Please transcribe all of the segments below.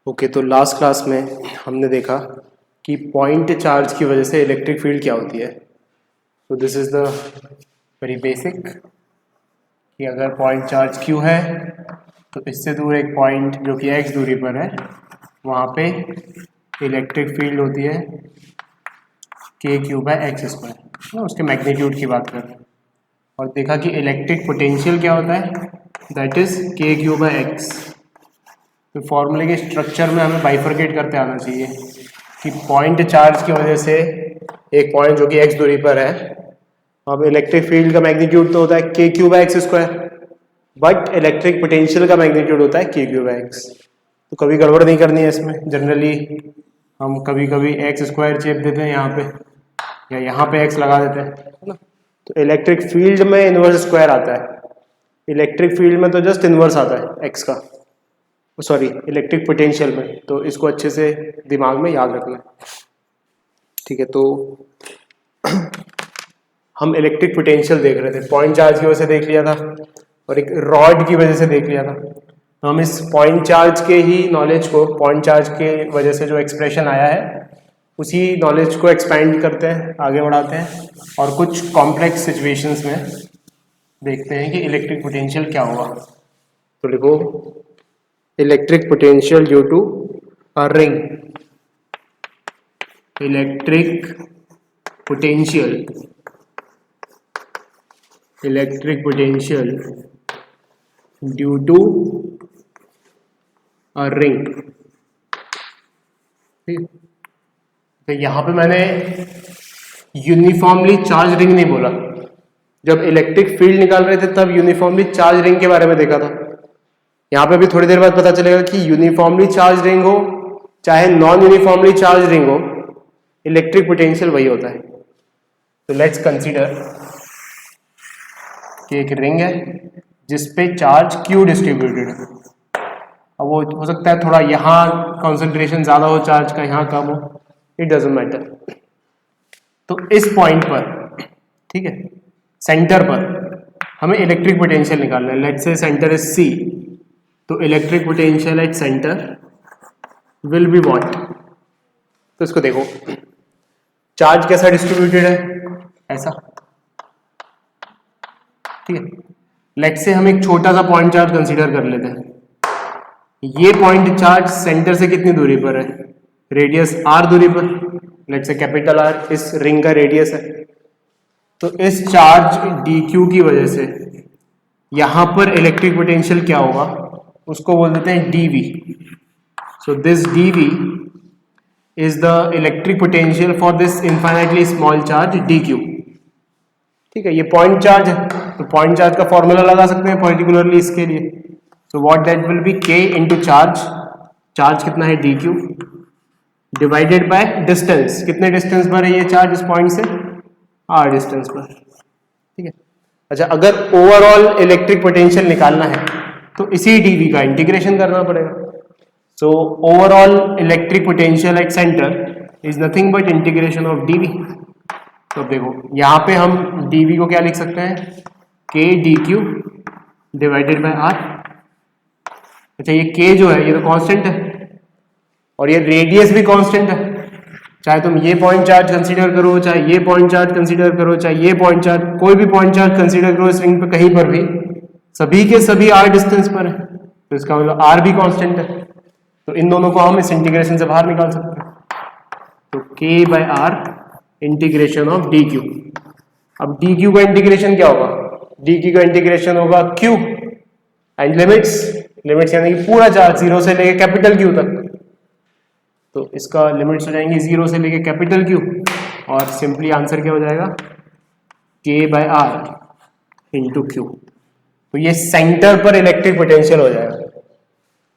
Okay, तो last class में हमने देखा कि पॉइंट चार्ज की वजह से इलेक्ट्रिक फील्ड क्या होती है। तो this is the very basic कि अगर पॉइंट चार्ज Q है तो इससे दूर एक पॉइंट जो कि x दूरी पर है वहाँ पे इलेक्ट्रिक फील्ड होती है KQ/x², उसके मैग्नीट्यूड की बात करें। और देखा कि इलेक्ट्रिक पोटेंशियल क्या होता है, दैट इज़ KQ/x। तो फॉर्मूले के स्ट्रक्चर में हमें बाइफरकेट करते आना चाहिए कि पॉइंट चार्ज की वजह से एक पॉइंट जो कि x दूरी पर है, अब इलेक्ट्रिक फील्ड का मैग्नीट्यूड तो होता है KQ/x², बट इलेक्ट्रिक पोटेंशियल का मैग्नीट्यूड होता है KQ/x। तो कभी गड़बड़ नहीं करनी है इसमें। जनरली हम कभी कभी x² चेप देते हैं यहाँ पे या यहाँ पे x लगा देते हैं, है ना। तो इलेक्ट्रिक फील्ड में इन्वर्स स्क्वायर आता है, इलेक्ट्रिक फील्ड में तो जस्ट इन्वर्स आता है x का, सॉरी इलेक्ट्रिक पोटेंशियल में। तो इसको अच्छे से दिमाग में याद रखना है, ठीक है। तो हम इलेक्ट्रिक पोटेंशियल देख रहे थे, पॉइंट चार्ज की वजह से देख लिया था और एक रॉड की वजह से देख लिया था। तो हम इस पॉइंट चार्ज के ही नॉलेज को, पॉइंट चार्ज के वजह से जो एक्सप्रेशन आया है उसी नॉलेज को एक्सपेंड करते हैं, आगे बढ़ाते हैं और कुछ कॉम्प्लेक्स सिचुएशंस में देखते हैं कि इलेक्ट्रिक पोटेंशियल क्या होगा। तो लिखो electric potential due to a ring, electric potential due to a ring. तो यहां पे मैंने यूनिफॉर्मली चार्ज रिंग नहीं बोला, जब इलेक्ट्रिक फील्ड निकाल रहे थे तब यूनिफॉर्मली चार्ज रिंग के बारे में देखा था। यहाँ पे भी थोड़ी देर बाद पता चलेगा कि यूनिफॉर्मली चार्ज रिंग हो चाहे नॉन यूनिफॉर्मली चार्ज रिंग हो, इलेक्ट्रिक पोटेंशियल वही होता है। तो लेट्स कंसीडर कि एक रिंग है जिसपे चार्ज Q डिस्ट्रीब्यूटेड है। अब वो हो सकता है थोड़ा यहाँ कॉन्सेंट्रेशन ज़्यादा हो चार्ज का, यहाँ कम हो, इट डजंट मैटर। तो इस पॉइंट पर, ठीक है, सेंटर पर हमें इलेक्ट्रिक पोटेंशियल निकालना है। लेट्स से सेंटर इज C, तो electric potential at centre will be what. तो इसको देखो, चार्ज कैसा डिस्ट्रीब्यूटेड है, ऐसा, ठीक है। लेट्स से हम एक छोटा सा पॉइंट चार्ज कंसीडर कर लेते हैं। ये पॉइंट चार्ज सेंटर से कितनी दूरी पर है, रेडियस r दूरी पर, लेट्स से कैपिटल R इस रिंग का रेडियस है। तो इस चार्ज dq की वजह से यहां पर इलेक्ट्रिक पोटेंशियल क्या होगा, उसको बोल देते हैं dV। So this dV is the electric potential for this infinitely small charge dq, ठीक है। ये पॉइंट चार्ज है तो पॉइंट चार्ज का फॉर्मूला लगा सकते हैं पर्टिकुलरली इसके लिए। So what that will B k into charge, charge कितना है dq डिवाइडेड बाय डिस्टेंस, कितने डिस्टेंस पर है ये चार्ज इस पॉइंट से, r डिस्टेंस पर, ठीक है। अच्छा, अगर ओवरऑल इलेक्ट्रिक पोटेंशियल निकालना है तो इसी dV का इंटीग्रेशन करना पड़ेगा। So overall electric potential at centre is nothing but integration of dV। तो देखो यहाँ पे हम dV को क्या लिख सकते हैं, k dq divided by r। अच्छा, ये k जो है ये तो कांस्टेंट है और ये रेडियस भी कांस्टेंट है। चाहे तुम ये पॉइंट चार्ज कंसीडर करो, चाहे ये पॉइंट चार्ज कंसीडर करो, चाहे ये पॉइंट चार्ज, कोई भी पॉइंट चार्ज कंसीडर करो इस रिंग पे कहीं पर भी, सभी के सभी r डिस्टेंस पर है। तो इसका मतलब r भी कांस्टेंट है। तो इन दोनों को हम इस इंटीग्रेशन से बाहर निकाल सकते हैं। तो k/r इंटीग्रेशन ऑफ dq। अब dq का इंटीग्रेशन क्या होगा, dq का इंटीग्रेशन होगा q एंड लिमिट्स यानी कि पूरा चार्ज 0 से लेके कैपिटल Q तक। तो इसका लिमिट्स हो जाएंगी 0 से लेके कैपिटल Q और सिंपली आंसर क्या हो जाएगा, k/r इंटू Q। तो ये सेंटर पर इलेक्ट्रिक पोटेंशियल हो जाएगा।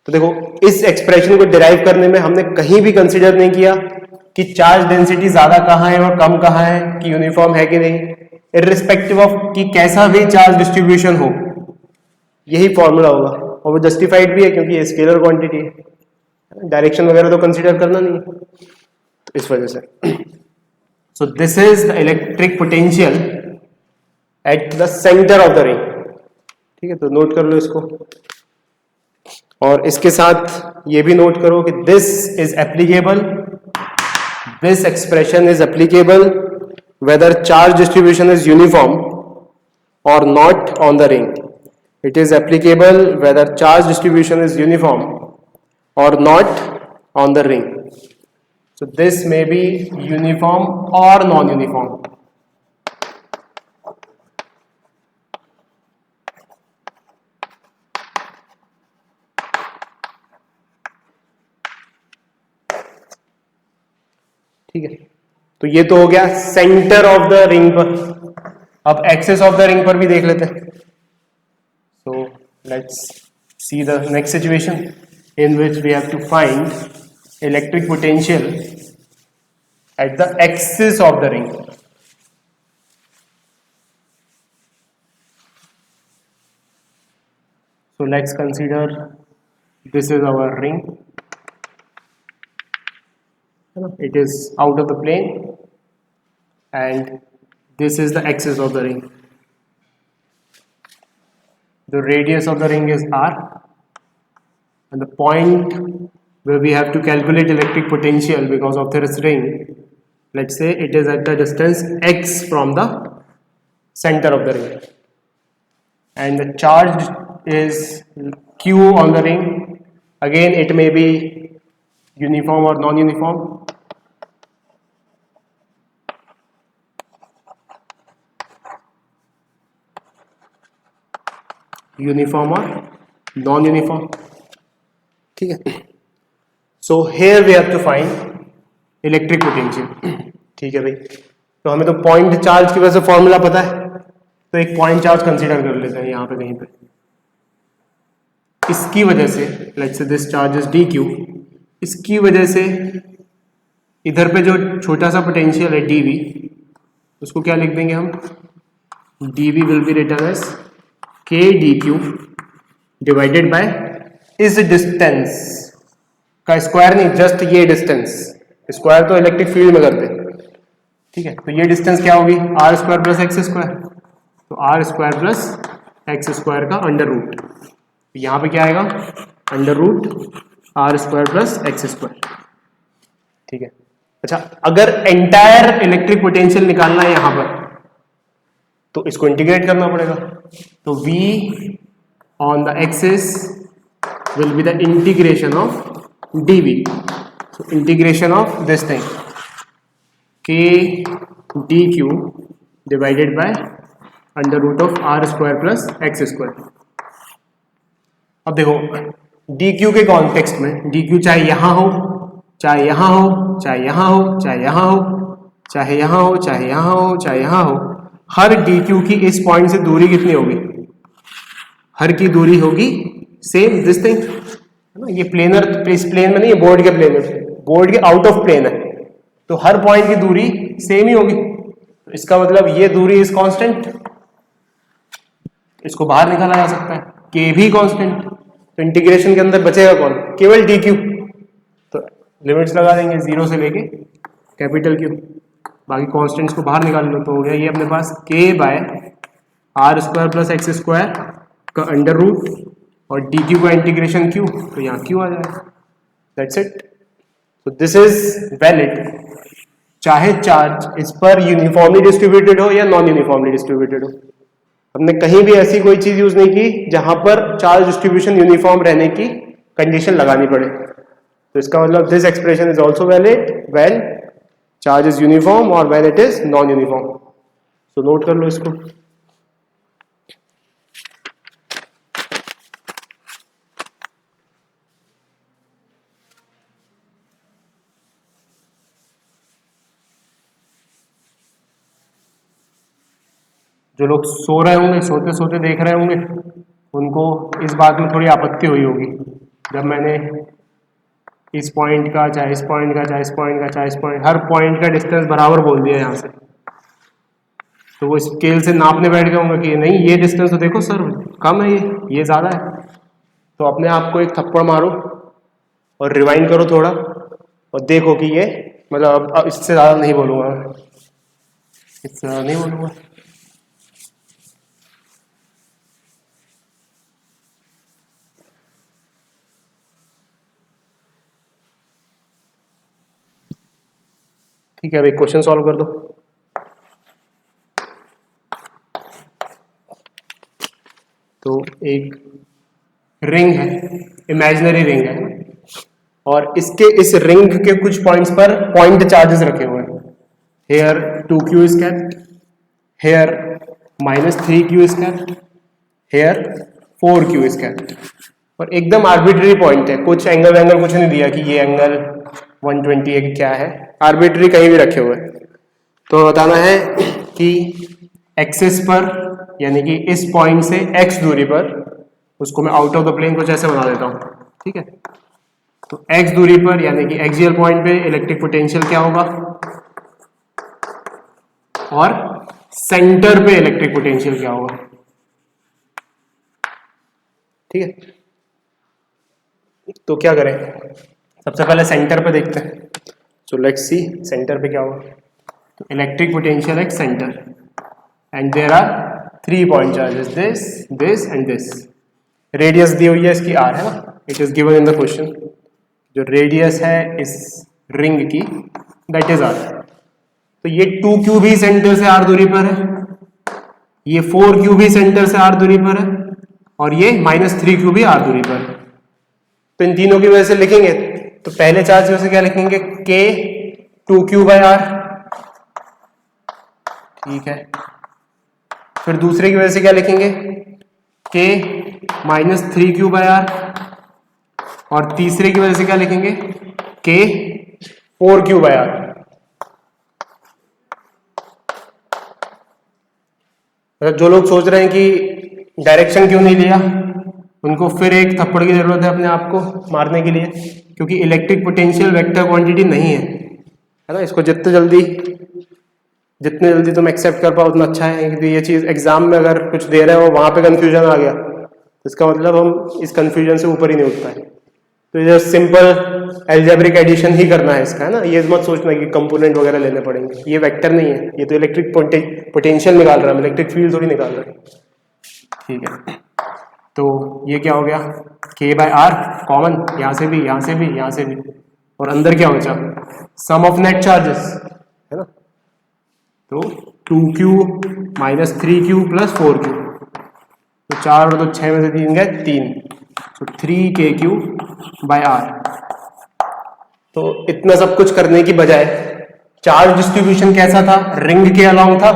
तो देखो इस एक्सप्रेशन को डिराइव करने में हमने कहीं भी कंसीडर नहीं किया कि चार्ज डेंसिटी ज्यादा कहाँ है और कम कहाँ है, कि यूनिफॉर्म है कि नहीं, इररिस्पेक्टिव ऑफ कि कैसा भी चार्ज डिस्ट्रीब्यूशन हो, यही फॉर्मूला होगा। और वो जस्टिफाइड भी है क्योंकि ये स्केलर क्वांटिटी है, डायरेक्शन वगैरह तो कंसीडर करना नहीं है, तो इस वजह से। सो this is the electric potential at the centre of the ring, ठीक है। तो नोट कर लो इसको। और इसके साथ ये भी नोट करो कि this is applicable, this expression is applicable whether charge distribution is uniform or not on the ring. It is applicable whether charge distribution is uniform or not on the ring. So this may be uniform or non-uniform. ठीक है, तो ये तो हो गया centre of the ring पर। अब access of the ring पर भी देख लेते हैं। So let's see the next situation in which we have to find electric potential at the axis of the ring. So let's consider this is our ring. It is out of the plane and this is the axis of the ring. The radius of the ring is r. And the point where we have to calculate electric potential because of this ring, let's say it is at the distance x from the center of the ring, and the charge is q on the ring. Again, it may be uniform or non-uniform. Uniform or non-uniform. ठीक है, so here we have to find electric potential. ठीक है भाई, तो हमें तो point charge की वजह से फॉर्मूला पता है, तो एक पॉइंट चार्ज कंसीडर कर लेते हैं यहाँ पे कहीं पे। इसकी वजह से let's say this charge is D Q, इसकी वजह से इधर पे जो छोटा सा पोटेंशियल है डी वी, उसको क्या लिख देंगे हम, D V will be written as K D Q divided by इस डिस्टेंस का स्क्वायर, नहीं जस्ट ये डिस्टेंस, स्क्वायर तो इलेक्ट्रिक फील्ड में करते हैं। ठीक है, तो ये डिस्टेंस क्या होगी, R square plus X square, तो R square plus X square का अंडर रूट, यहाँ पे क्या आएगा under root R square plus X square. ठीक है, अच्छा अगर एंटायर इलेक्ट्रिक पोटेंशियल निकालना है यहाँ पर तो इसको इंटीग्रेट करना पड़ेगा, तो v on the axis will be the integration of dv. So integration of this thing k dq divided by under root of r square plus x square. अब देखो dq के कॉन्टेक्स्ट में dq चाहे यहाँ हो, चाहे यहाँ हो, चाहे यहाँ हो, चाहे यहाँ हो, चाहे यहाँ हो, चाहे यहाँ हो, चाहे यहाँ हो, हर dq की इस पॉइंट से दूरी कितनी होगी, हर की दूरी होगी सेम दिस थिंग है ना। ये प्लेनर इस प्लेन में नहीं है, बोर्ड के प्लेन में, बोर्ड के आउट ऑफ प्लेन है, तो हर पॉइंट की दूरी सेम ही होगी। तो इसका मतलब ये दूरी इज कांस्टेंट, इसको बाहर निकाला जा सकता है, के भी कांस्टेंट, तो इंटीग्रेशन के अंदर बचेगा कौन, केवल डी क्यू। तो लिमिट्स लगा देंगे 0 से लेके कैपिटल क्यू, बाकी कांस्टेंट्स को बाहर निकाल लो, तो हो गया ये अपने पास के bye are square plus X square का अंडर रूट और डी क्यू का इंटीग्रेशन क्यू, तो यहाँ क्यू आ जाएगा, दैट्स इट। तो दिस इज वैलिड चाहे चार्ज इस पर यूनिफॉर्मली डिस्ट्रीब्यूटेड हो या नॉन यूनिफॉर्मली डिस्ट्रीब्यूटेड हो। हमने कहीं भी ऐसी कोई चीज यूज नहीं की जहां पर चार्ज डिस्ट्रीब्यूशन यूनिफॉर्म रहने की कंडीशन लगानी पड़े। तो इसका मतलब this expression is also valid when charge is uniform और when it is non uniform. तो नोट कर लो इसको। जो लोग सो रहे होंगे, सोते सोते देख रहे होंगे, उनको इस बात में थोड़ी आपत्ति हुई होगी जब मैंने इस पॉइंट का, चाहे इस पॉइंट का, चाहे इस पॉइंट का, चाहे इस पॉइंट, हर पॉइंट का डिस्टेंस बराबर बोल दिया यहाँ से, तो वो स्केल से नापने बैठ गए होंगे कि नहीं ये डिस्टेंस तो देखो सर कम है, ये ज़्यादा है। तो अपने आप को एक थप्पड़ मारो और रिवाइंड करो थोड़ा और देखो कि ये मतलब अब इससे ज़्यादा नहीं बोलूँगा, इससे ज़्यादा नहीं बोलूँगा। ठीक है, अब एक क्वेश्चन सॉल्व कर दो। तो एक रिंग है, इमेजिनरी रिंग है, और इसके इस रिंग के कुछ पॉइंट्स पर पॉइंट चार्जेस रखे हुए हैं। Here 2q is kept, here -3q is kept, here 4q is kept, और एकदम आर्बिट्री पॉइंट है, कुछ एंगल वैंगल कुछ नहीं दिया कि ये एंगल 120 क्या है, आर्बिट्री कहीं भी रखे हुए। तो बताना है कि एक्सिस पर, यानी कि इस पॉइंट से x दूरी पर, उसको मैं आउट ऑफ द प्लेन कुछ ऐसे बना देता हूँ, ठीक है। तो x दूरी पर यानी कि एक्सियल पॉइंट पे इलेक्ट्रिक पोटेंशियल क्या होगा, और सेंटर पे इलेक्ट्रिक पोटेंशियल क्या होगा, ठीक है। तो क्या करें, सबसे पहले सेंटर पे देखते हैं। सो लेट्स सी सेंटर पे क्या होगा। तो electric potential at centre, and there are 3 point charges, this, this and this. Radius दी हुई है इसकी r है ना, it is given in the question. जो रेडियस है इस रिंग की दैट इज r। तो ये 2q भी सेंटर से r दूरी पर है, ये 4q भी सेंटर से r दूरी पर है, और ये -3q भी r दूरी पर है। तो इन तीनों की वजह से लिखेंगे, तो पहले चार्ज की वजह से क्या लिखेंगे, k 2q/r, ठीक है। फिर दूसरे की वजह से क्या लिखेंगे, k -3q/r, और तीसरे की वजह से क्या लिखेंगे, k 4q/r। जो लोग सोच रहे हैं कि डायरेक्शन क्यों नहीं लिया, उनको फिर एक थप्पड़ की जरूरत है अपने आप को मारने के लिए, क्योंकि इलेक्ट्रिक पोटेंशियल वेक्टर क्वांटिटी नहीं है ना। इसको जितने जल्दी तुम एक्सेप्ट कर पाओ उतना अच्छा है, क्योंकि ये चीज़ एग्जाम में अगर कुछ दे रहे हो वहां पे कंफ्यूजन आ गया तो इसका मतलब हम इस कंफ्यूजन से ऊपर ही नहीं उठ पाए। तो ये सिंपल एल्जेब्रिक एडिशन ही करना है इसका, है ना। ये मत सोचना कि कंपोनेंट वगैरह लेने पड़ेंगे, ये वेक्टर नहीं है, ये तो इलेक्ट्रिक पोटेंशियल निकाल रहा है, इलेक्ट्रिक फील्ड थोड़ी निकाल रहा है, ठीक है। तो ये क्या हो गया, k/r कॉमन, यहाँ से भी, यहाँ से भी, यहाँ से भी, और अंदर क्या बचा, सम ऑफ नेट चार्जेस, है ना। तो 2q -3q + 4q, तो 4 और 2 6 में से 3 गए 3, तो 3kq/r। तो इतना सब कुछ करने की बजाय चार्ज डिस्ट्रीब्यूशन कैसा था, रिंग के अलोंग था,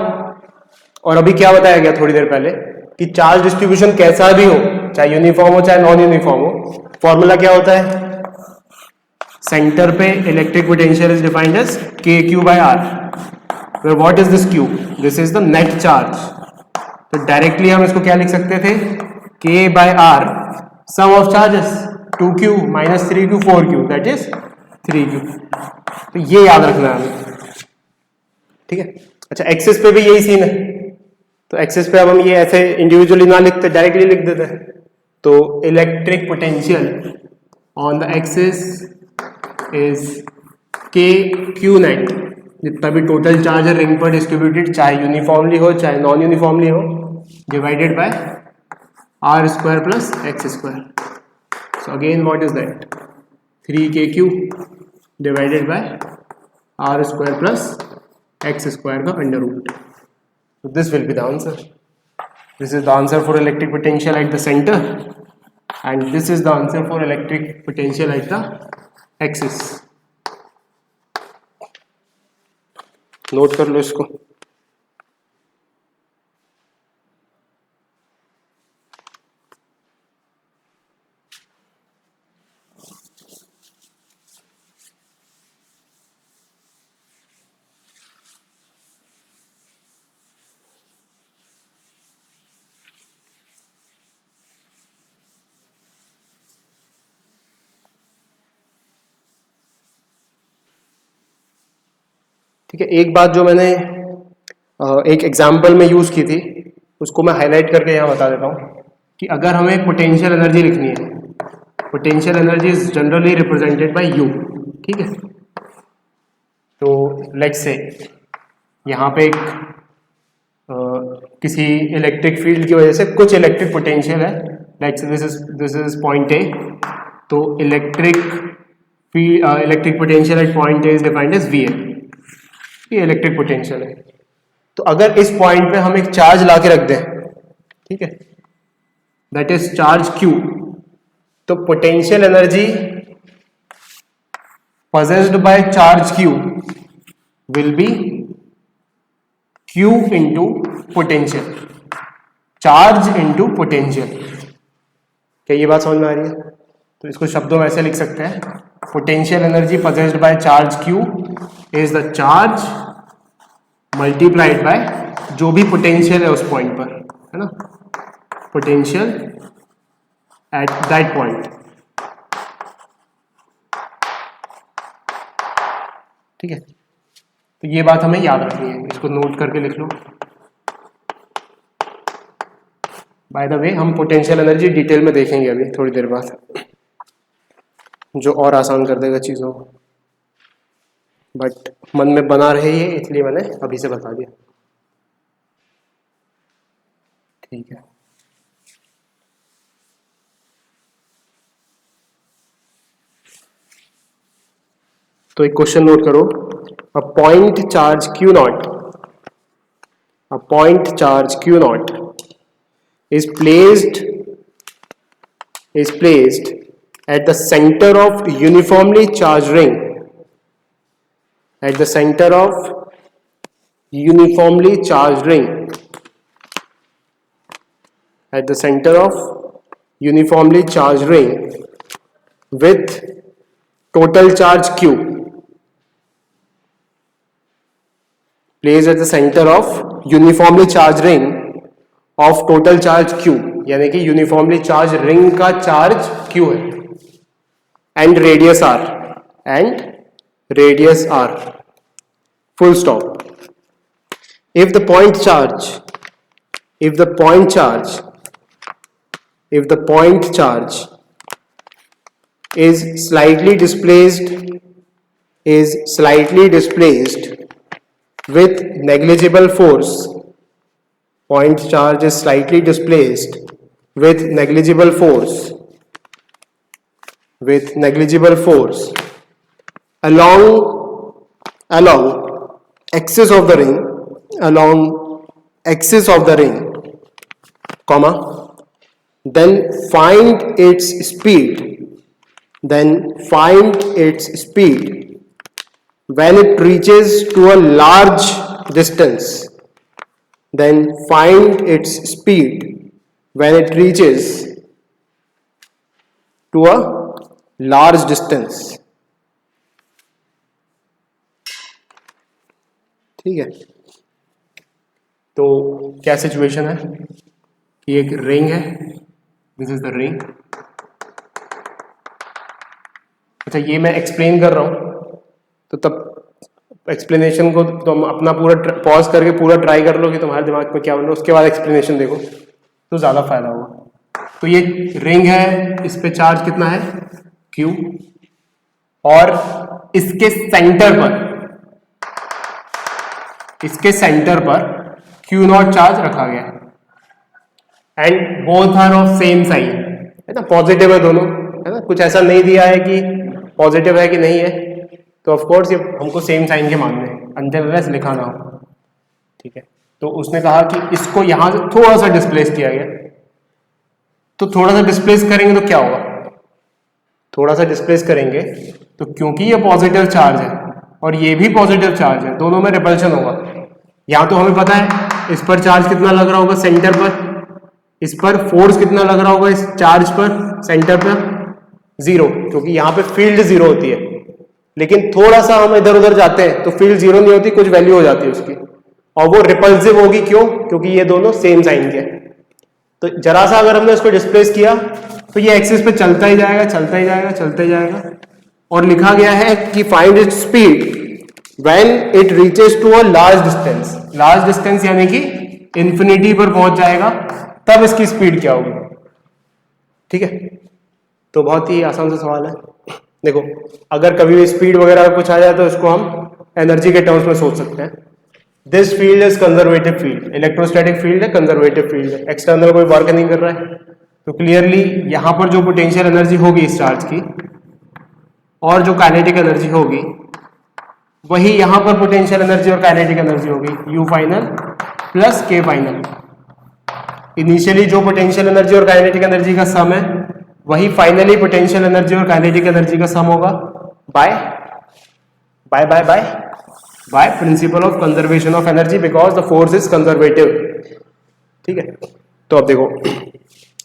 और अभी क्या बताया गया थोड़ी देर पहले कि चार्ज डिस्ट्रीब्यूशन कैसा भी हो, चाहे यूनिफॉर्म हो चाहे नॉन यूनिफॉर्म हो, फॉर्मूला क्या होता है, सेंटर पे electric potential is defined as kq/r, where what is this q, this is the net charge। तो डायरेक्टली हम इसको क्या लिख सकते थे, k/r sum of charges, 2q -3q 4q that is 3q। तो ये याद रखना है हमें, ठीक है। अच्छा, एक्सिस पे भी यही सीन है, तो एक्सिस पे अब हम ये ऐसे इंडिविजुअली ना लिखते, डायरेक्टली लिख देते हैं। तो electric potential on the axis is kq net, जितना भी टोटल चार्ज है रिंग पर डिस्ट्रीब्यूटेड, चाहे यूनिफॉर्मली हो चाहे नॉन यूनिफॉर्मली हो, divided by r² + x²। So again what is that, 3kq divided by r² + x² का under root. So this will be the answer. This is the answer for electric potential at the center, and this is the answer for electric potential at the axis. Note कर लो इसको। ठीक है, एक बात जो मैंने एक एग्जाम्पल में यूज की थी उसको मैं हाईलाइट करके यहाँ बता देता हूँ कि अगर हमें पोटेंशियल एनर्जी लिखनी है, potential energy is generally represented by you, ठीक है। तो लेट्स से यहाँ पे एक किसी इलेक्ट्रिक फील्ड की वजह से कुछ इलेक्ट्रिक पोटेंशियल है, let's say this is point A. तो electric potential at point A is defined as V A. ये इलेक्ट्रिक पोटेंशियल है। तो अगर इस पॉइंट पे हम एक चार्ज ला के रख दें, ठीक है, दैट इज चार्ज Q, तो potential energy possessed by charge Q will be Q into potential, charge into potential. क्या ये बात समझ में आ रही है? तो इसको शब्दों में ऐसे लिख सकते हैं, potential energy possessed by charge Q is the charge multiplied by जो भी पोटेंशियल है उस पॉइंट पर, है ना, पोटेंशियल एट दैट पॉइंट। ठीक है, तो ये बात हमें याद रखनी है, इसको नोट करके लिख लो। बाय द वे हम पोटेंशियल एनर्जी डिटेल में देखेंगे अभी थोड़ी देर बाद, जो और आसान कर देगा चीज़ों को, बट मन में बना रहे ये, इसलिए मैंने अभी से बता दिया। ठीक है, तो एक क्वेश्चन नोट करो, a point charge Q not, a point charge Q naught is placed at the center of uniformly charged ring, at the center of uniformly charged ring, at the center of uniformly charged ring with total charge Q, placed at the center of uniformly charge ring of total charge Q, यानी कि uniformly charge ring का charge Q है, and radius R, full stop. If the point charge is slightly displaced with negligible force, point charge is slightly displaced with negligible force along axis of the ring, comma, then find its speed when it reaches to a large distance, then find its speed when it reaches to a large distance। ठीक है, तो क्या situation है कि एक ring है, this is the ring. अच्छा, ये मैं एक्सप्लेन कर रहा हूं, तो तब एक्सप्लेनेशन को तुम अपना पूरा पॉज करके पूरा ट्राई कर लो कि तुम्हारे दिमाग में क्या बन रहा है, उसके बाद एक्सप्लेनेशन देखो तो ज़्यादा फायदा होगा। तो ये रिंग है, इस पे चार्ज कितना है Q, और इसके सेंटर पर Q नॉट चार्ज रखा गया, and both are of same sign, है ना, पॉजिटिव है दोनों, है ना, कुछ ऐसा नहीं दिया है कि पॉजिटिव है कि नहीं है, तो ऑफ कोर्स ये हमको सेम साइन के मानने हैं, अनटिल लिखा ना हो। ठीक है, तो उसने कहा कि इसको यहां से थोड़ा सा डिस्प्लेस किया गया, तो थोड़ा सा डिस्प्लेस करेंगे तो क्या होगा, थोड़ा सा डिस्प्लेस करेंगे तो क्योंकि ये पॉजिटिव चार्ज है और ये भी पॉजिटिव चार्ज है, दोनों में रिपल्शन होगा। यहां तो हमें पता है इस पर चार्ज कितना लग रहा होगा सेंटर पर, इस पर फोर्स कितना लग रहा होगा इस चार्ज पर सेंटर पर, 0, क्योंकि यहाँ पे फील्ड 0 होती है। लेकिन थोड़ा सा हम इधर उधर जाते हैं तो फील्ड 0 नहीं होती, कुछ वैल्यू हो जाती है उसकी, और वो रिपल्सिव होगी। क्यों? क्योंकि ये दोनों सेम साइन के। तो जरा सा अगर हमने इसको डिस्प्लेस किया तो ये एक्सिस पे चलता ही जाएगा, चलता ही जाएगा, चलता ही जाएगा। और लिखा गया है कि find its speed when it reaches to a large distance. Large distance यानी कि इंफिनिटी पर पहुंच जाएगा, तब इसकी स्पीड क्या होगी। ठीक है, तो बहुत ही आसान सा सवाल है। देखो, अगर कभी भी स्पीड वगैरह कुछ आ जाए तो इसको हम एनर्जी के टर्म्स में सोच सकते हैं। This field is conservative field, electrostatic field है, कंजर्वेटिव फील्ड है, एक्सटर्नल कोई वर्क नहीं कर रहा है। तो क्लियरली यहां पर जो पोटेंशियल एनर्जी होगी इस चार्ज की और जो काइनेटिक एनर्जी होगी वही यहां पर पोटेंशियल एनर्जी और काइनेटिक एनर्जी होगी, U final plus K final. Initially जो पोटेंशियल एनर्जी और काइनेटिक एनर्जी का सम है वही फाइनली पोटेंशियल एनर्जी और काइनेटिक एनर्जी का सम होगा by by by by by principle of conservation of energy because the force is conservative. ठीक है, तो अब देखो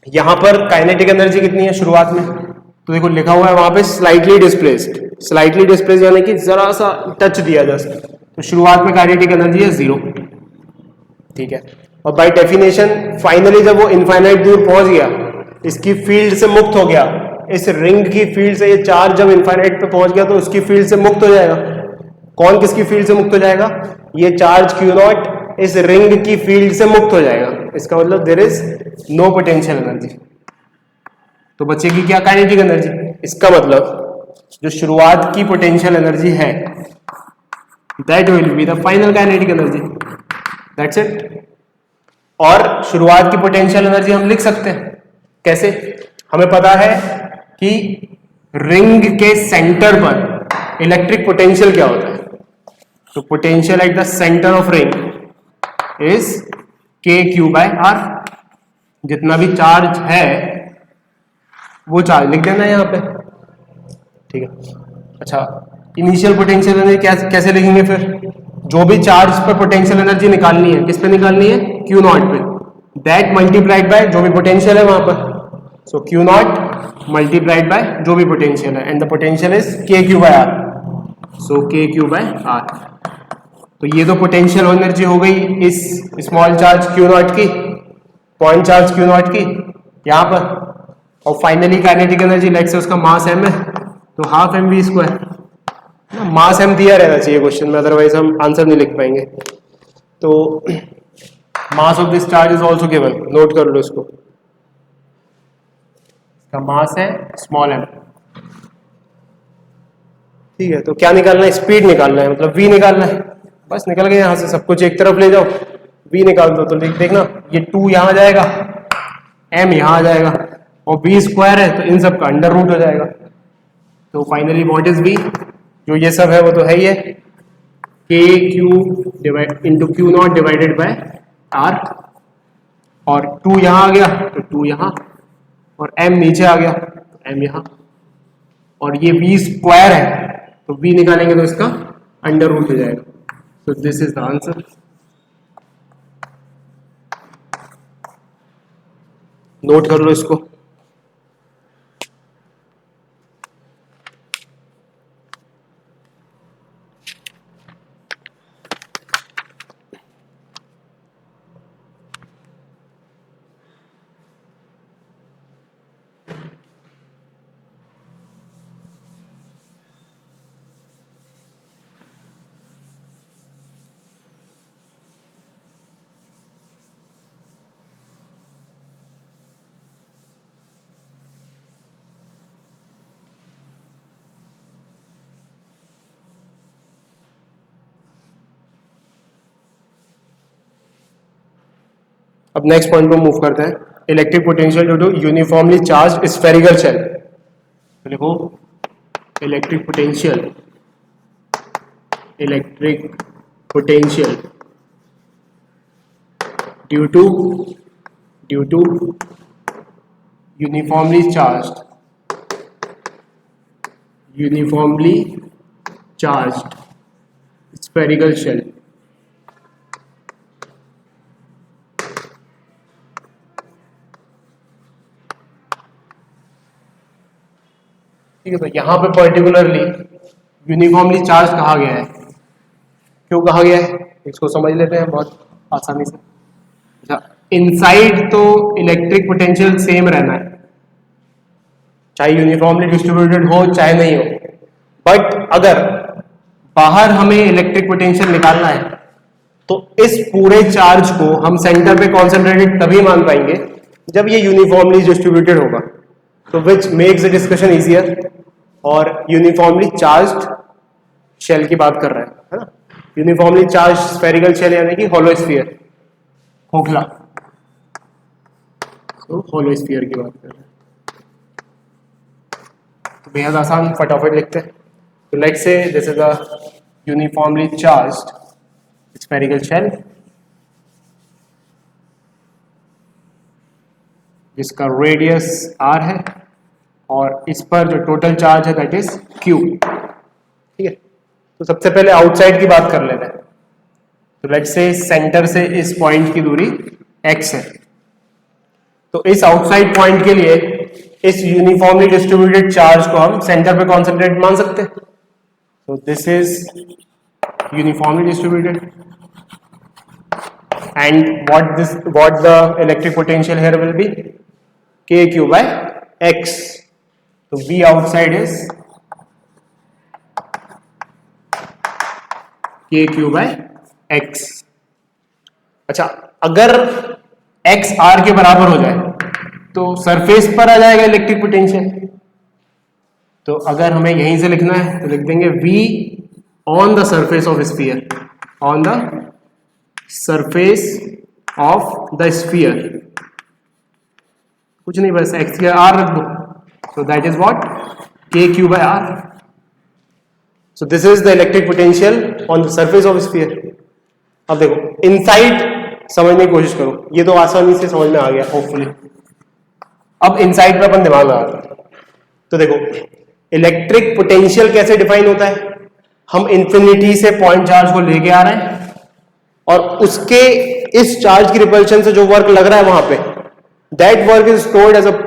यहां पर काइनेटिक एनर्जी कितनी है शुरुआत में, तो देखो लिखा हुआ है वहां पे स्लाइटली डिस्प्लेस्ड। स्लाइटली डिस्प्लेस्ड यानी कि जरा सा टच दिया जस्ट, तो शुरुआत में काइनेटिक एनर्जी है 0। ठीक है, और बाय डेफिनेशन फाइनली जब वो इनफाइनाइट दूर पहुंच गया, इसकी फील्ड से मुक्त हो गया, इस रिंग की फील्ड से, ये चार्ज जब इनफाइनाइट पे पहुंच गया तो उसकी फील्ड से मुक्त हो जाएगा। कौन किसकी फील्ड से मुक्त हो जाएगा? ये चार्ज Q0 इस रिंग की फील्ड से मुक्त हो जाएगा। इसका मतलब there is no potential energy, तो बचेगी क्या? Kinetic energy. इसका मतलब जो शुरुआत की पोटेंशियल एनर्जी है that will be the final kinetic energy, that's it. और शुरुआत की पोटेंशियल एनर्जी हम लिख सकते हैं कैसे? हमें पता है कि रिंग के सेंटर पर इलेक्ट्रिक पोटेंशियल क्या होता है, तो potential at the centre of ring is KQ/R। जितना भी चार्ज है वो चार्ज लिख देना है यहाँ पे। ठीक है, अच्छा इनिशियल पोटेंशियल एनर्जी कैसे लिखेंगे फिर? जो भी चार्ज पर पोटेंशियल एनर्जी निकालनी है, किस पे निकालनी है? Q0 पे, दैट मल्टीप्लाइड बाय जो भी पोटेंशियल है वहां पर, सो Q0 मल्टीप्लाइड बाय जो भी पोटेंशियल है, and the potential is KQ/R, so KQ/R। तो ये तो पोटेंशियल एनर्जी हो गई इस स्मॉल चार्ज Q0 की, पॉइंट चार्ज Q0 की यहाँ पर। और फाइनली काइनेटिक एनर्जी लेट से उसका मास m है, तो हाफ mv²। मास m दिया रहना चाहिए क्वेश्चन में, अदरवाइज हम आंसर नहीं लिख पाएंगे। तो mass of this charge is also given, note कर लो इसको। इसका मास है स्मॉल m। ठीक है, तो क्या निकालना है? स्पीड निकालना है, मतलब v निकालना है। बस निकल गए यहां से, सब कुछ एक तरफ ले जाओ, v निकाल दो। तो देखना ये 2 यहां जाएगा, m यहां आ जाएगा, और v² है तो इन सब का अंडर रूट हो जाएगा। तो फाइनली व्हाट इज v? जो ये सब है वो तो है ही है, KQ into Q0 divided by R, और 2 यहां आ गया तो 2 यहां, और m नीचे आ गया तो m यहां, और ये v² है तो v निकालेंगे तो इसका अंडर रूट हो जाएगा। So this is the answer. Note कर लो इसको। अब नेक्स्ट पॉइंट पे मूव करते हैं, electric potential due to uniformly charge spherical shell. तो लिखो electric potential due to uniformly charged spherical shell. ठीक है, तो यहां पे पर्टिकुलरली यूनिफॉर्मली चार्ज कहा गया है। क्यों कहा गया है इसको समझ लेते हैं बहुत आसानी से। अच्छा, इनसाइड तो इलेक्ट्रिक पोटेंशियल सेम रहना है, चाहे यूनिफॉर्मली डिस्ट्रीब्यूटेड हो चाहे नहीं हो, बट अगर बाहर हमें इलेक्ट्रिक पोटेंशियल निकालना है तो इस पूरे चार्ज को हम सेंटर पे कॉन्सेंट्रेटेड तभी मान पाएंगे जब ये यूनिफॉर्मली डिस्ट्रीब्यूटेड होगा, तो which makes the discussion easier. और यूनिफॉर्मली चार्ज्ड शेल की बात कर रहे हैं, है ना? यूनिफॉर्मली चार्ज स्फेरिकल शेल यानी कि होलो स्फीयर, खोखला, तो होलो स्फीयर की बात कर रहे हैं। तो बेहद आसान, फटाफट लिखते हैं। तो let's say this is the uniformly charged spherical shell जिसका रेडियस r है और इस पर जो टोटल चार्ज है दैट इज q। ठीक है, तो सबसे पहले आउटसाइड की बात कर लेते हैं। तो लेट्स से सेंटर से इस पॉइंट की दूरी x है, तो इस आउटसाइड पॉइंट के लिए इस यूनिफॉर्मली डिस्ट्रीब्यूटेड चार्ज को हम सेंटर पे कॉन्सेंट्रेट मान सकते हैं। तो this is uniformly distributed and what the electric potential here will be kq by x। तो V outside is kq by x। अच्छा, अगर x r के बराबर हो जाए तो सरफेस पर आ जाएगा इलेक्ट्रिक पोटेंशियल। तो अगर हमें यहीं से लिखना है तो लिख देंगे V on the surface of sphere, on the surface of the sphere, कुछ नहीं बस x के r रख दो। So that is what kq by r। So this is the electric potential on the surface of sphere। अब देखो inside समझने की कोशिश करो, ये तो आसानी से समझ में आ गया होपफुली। अब इनसाइड पे अपन दिमाग लगा दो। तो देखो इलेक्ट्रिक पोटेंशियल कैसे डिफाइन होता है, हम इंफिनिटी से पॉइंट चार्ज को लेके आ रहे हैं और उसके इस चार्ज की रिपल्शन से जो वर्क लग रहा है वहां पे, that work is stored as a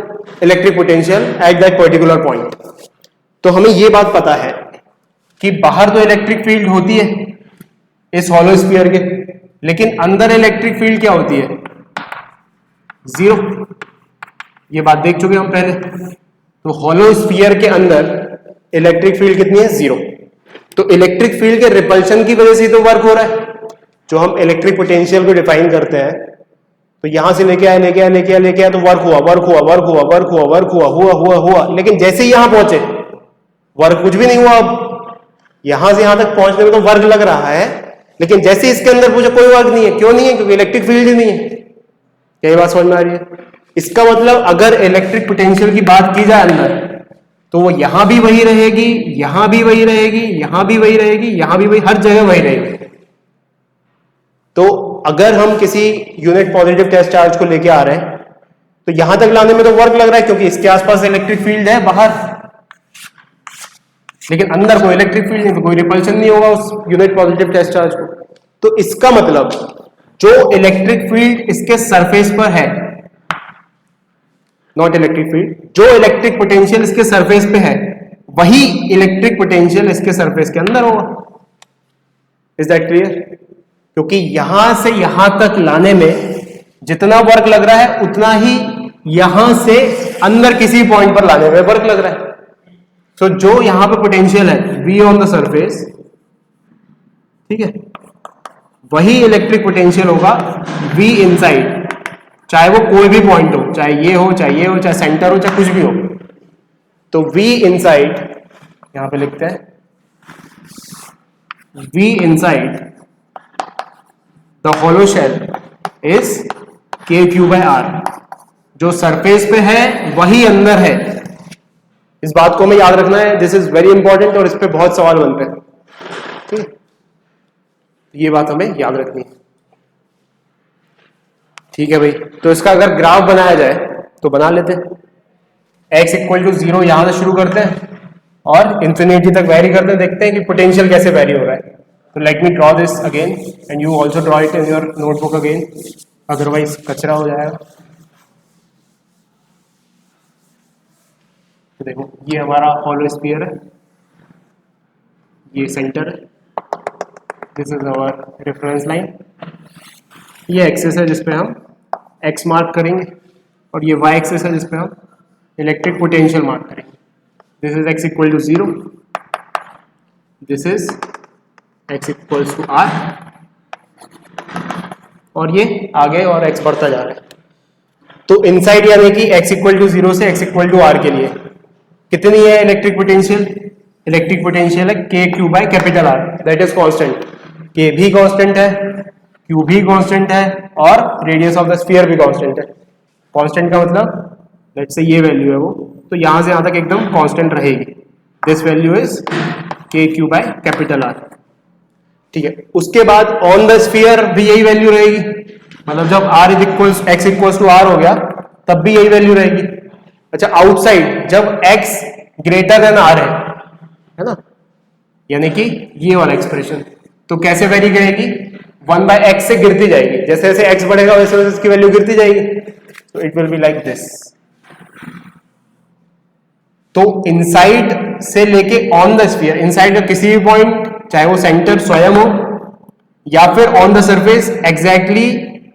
electric potential at that particular point. तो हमें यह बात पता है कि बाहर तो इलेक्ट्रिक फील्ड होती है इस हॉलो स्फीयर के, लेकिन अंदर इलेक्ट्रिक फील्ड क्या होती है, जीरो। ये बात देख चुके हम पहले। तो हॉलो स्फीयर के अंदर इलेक्ट्रिक फील्ड कितनी है, जीरो। तो इलेक्ट्रिक फील्ड के रिपल्शन की वजह से तो वर्क हो रहा है। जो हम इलेक्ट्रिक पोटेंशियल को डिफाइन करते हैं, तो यहां से लेके आया तो वर्क हुआ, लेकिन जैसे ही यहां पहुंचे वर्क कुछ भी नहीं हुआ। अब यहां से यहां तक पहुंचने में तो वर्क लग रहा है, लेकिन जैसे इसके अंदर पूछे कोई वर्क नहीं है। क्यों नहीं है, क्योंकि इलेक्ट्रिक फील्ड ही नहीं है। क्या ये बात समझ में आ रही है? इसका मतलब अगर इलेक्ट्रिक पोटेंशियल की बात की जाए अंदर, तो वो यहां भी वही रहेगी, यहां भी वही रहेगी, यहां भी वही रहेगी, यहां भी वही, हर जगह वही रहेगी। तो अगर हम किसी यूनिट पॉजिटिव टेस्ट चार्ज को लेके आ रहे हैं, तो यहां तक लाने में तो वर्क लग रहा है क्योंकि इसके आसपास इलेक्ट्रिक फील्ड है बाहर, लेकिन अंदर कोई इलेक्ट्रिक फील्ड नहीं, तो कोई रिपल्शन नहीं होगा उस यूनिट पॉजिटिव टेस्ट चार्ज को। तो इसका मतलब जो इलेक्ट्रिक फील्ड इसके सरफेस पर है, नॉट इलेक्ट्रिक फील्ड, जो इलेक्ट्रिक पोटेंशियल इसके सरफेस पे है, वही इलेक्ट्रिक पोटेंशियल इसके सरफेस के अंदर होगा। Is that clear? क्योंकि यहां से यहां तक लाने में जितना वर्क लग रहा है, उतना ही यहां से अंदर किसी पॉइंट पर लाने में वर्क लग रहा है। तो जो यहां पे पोटेंशियल है V ऑन द सरफेस, ठीक है, वही इलेक्ट्रिक पोटेंशियल होगा V इनसाइड, चाहे वो कोई भी पॉइंट हो, चाहे ये हो, चाहे ये हो, चाहे सेंटर हो, चाहे कुछ भी हो। तो V इनसाइड, यहां पे लिखते हैं V inside the hollow shell is kq by r। जो सरफेस पे है वही अंदर है। इस बात को हमें याद रखना है, दिस इज वेरी इंपॉर्टेंट, और इस पे बहुत सवाल बनते हैं। ठीक, ये बात हमें याद रखनी है। ठीक है भाई, तो इसका अगर ग्राफ बनाया जाए तो बना लेते हैं। x इक्वल टू 0 यहां से शुरू करते हैं और इंफिनिटी तक वेरी करते हैं, देखते हैं कि पोटेंशियल कैसे वेरी हो रहा है। तो let me draw this again and you also draw it in your notebook again, otherwise कचरा हो जाएगा। तो देखो ये हमारा हॉलो स्फीयर है, ये सेंटर है, this is our reference line, ये एक्सिस है जिसपे हम x मार्क करेंगे, और ये y एक्सिस है जिसपे हम इलेक्ट्रिक पोटेंशियल मार्क करेंगे। This is x equal to 0, this is x equals to r, और ये आगे और x बढ़ता जा रहा है। तो इनसाइड यानी कि x इक्वल टू 0 से x इक्वल टू r के लिए कितनी है इलेक्ट्रिक पोटेंशियल? इलेक्ट्रिक पोटेंशियल है kq by capital R, that is constant. k भी कांस्टेंट है, q भी कांस्टेंट है, और रेडियस ऑफ द स्फीयर भी कांस्टेंट है। कांस्टेंट का मतलब लेट्स से ये वैल्यू है वो, तो यहां से यहां तक एकदम कांस्टेंट रहेगी। This value is kq by capital R। ठीक है, उसके बाद ऑन द स्फीयर भी यही वैल्यू रहेगी, मतलब जब x इक्वल्स टू आर हो गया तब भी यही वैल्यू रहेगी। अच्छा, आउटसाइड जब x ग्रेटर देन आर है ना, यानी कि ये वाला एक्सप्रेशन, तो कैसे वेरी करेगी, 1/x से गिरती जाएगी, जैसे जैसे x बढ़ेगा वैसे वैसे इसकी वैल्यू गिरती जाएगी, तो it will be like this. तो इनसाइड से लेके ऑन द स्फीयर, इनसाइड का किसी भी पॉइंट, चाहे वो सेंटर स्वयं हो या फिर on the surface, exactly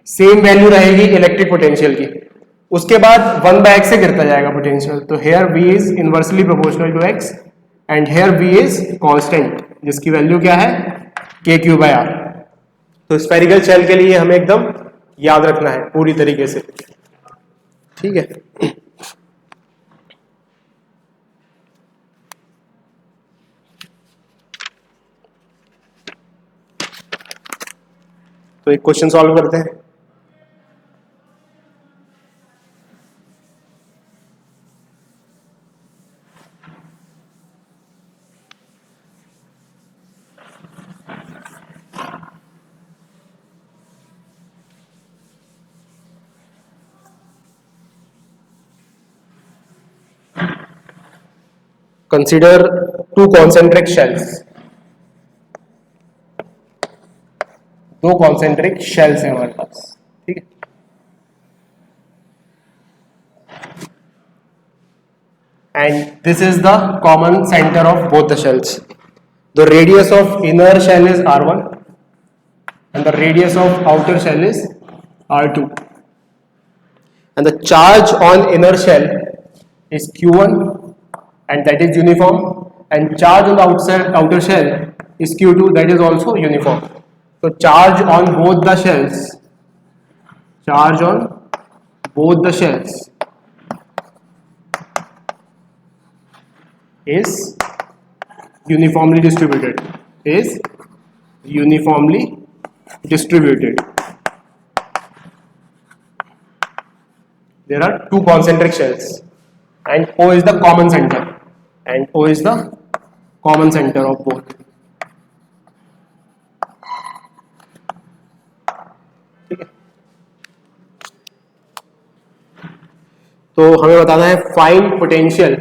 same value रहेगी इलेक्ट्रिक पोटेंशियल की। उसके बाद 1/x से गिरता जाएगा पोटेंशियल, तो here v is inversely proportional to x and here v is constant, जिसकी वैल्यू क्या है, k/r। तो स्फेरिकल शेल के लिए हमें एकदम याद रखना है पूरी तरीके से, ठीक है। तो एक क्वेश्चन सॉल्व करते हैं। Consider two concentric shells. दो concentric shells हैं हमारे पास, ठीक है। And this is the common center of both the shells. The radius of inner shell is r1 and the radius of outer shell is r2. And the charge on inner shell is q1 and that is uniform, and charge on the outer shell is q2, that is also uniform. So charge on both the shells is uniformly distributed, There are two concentric shells and O is the common center, of both. ठीक है, तो हमें बताना है find potential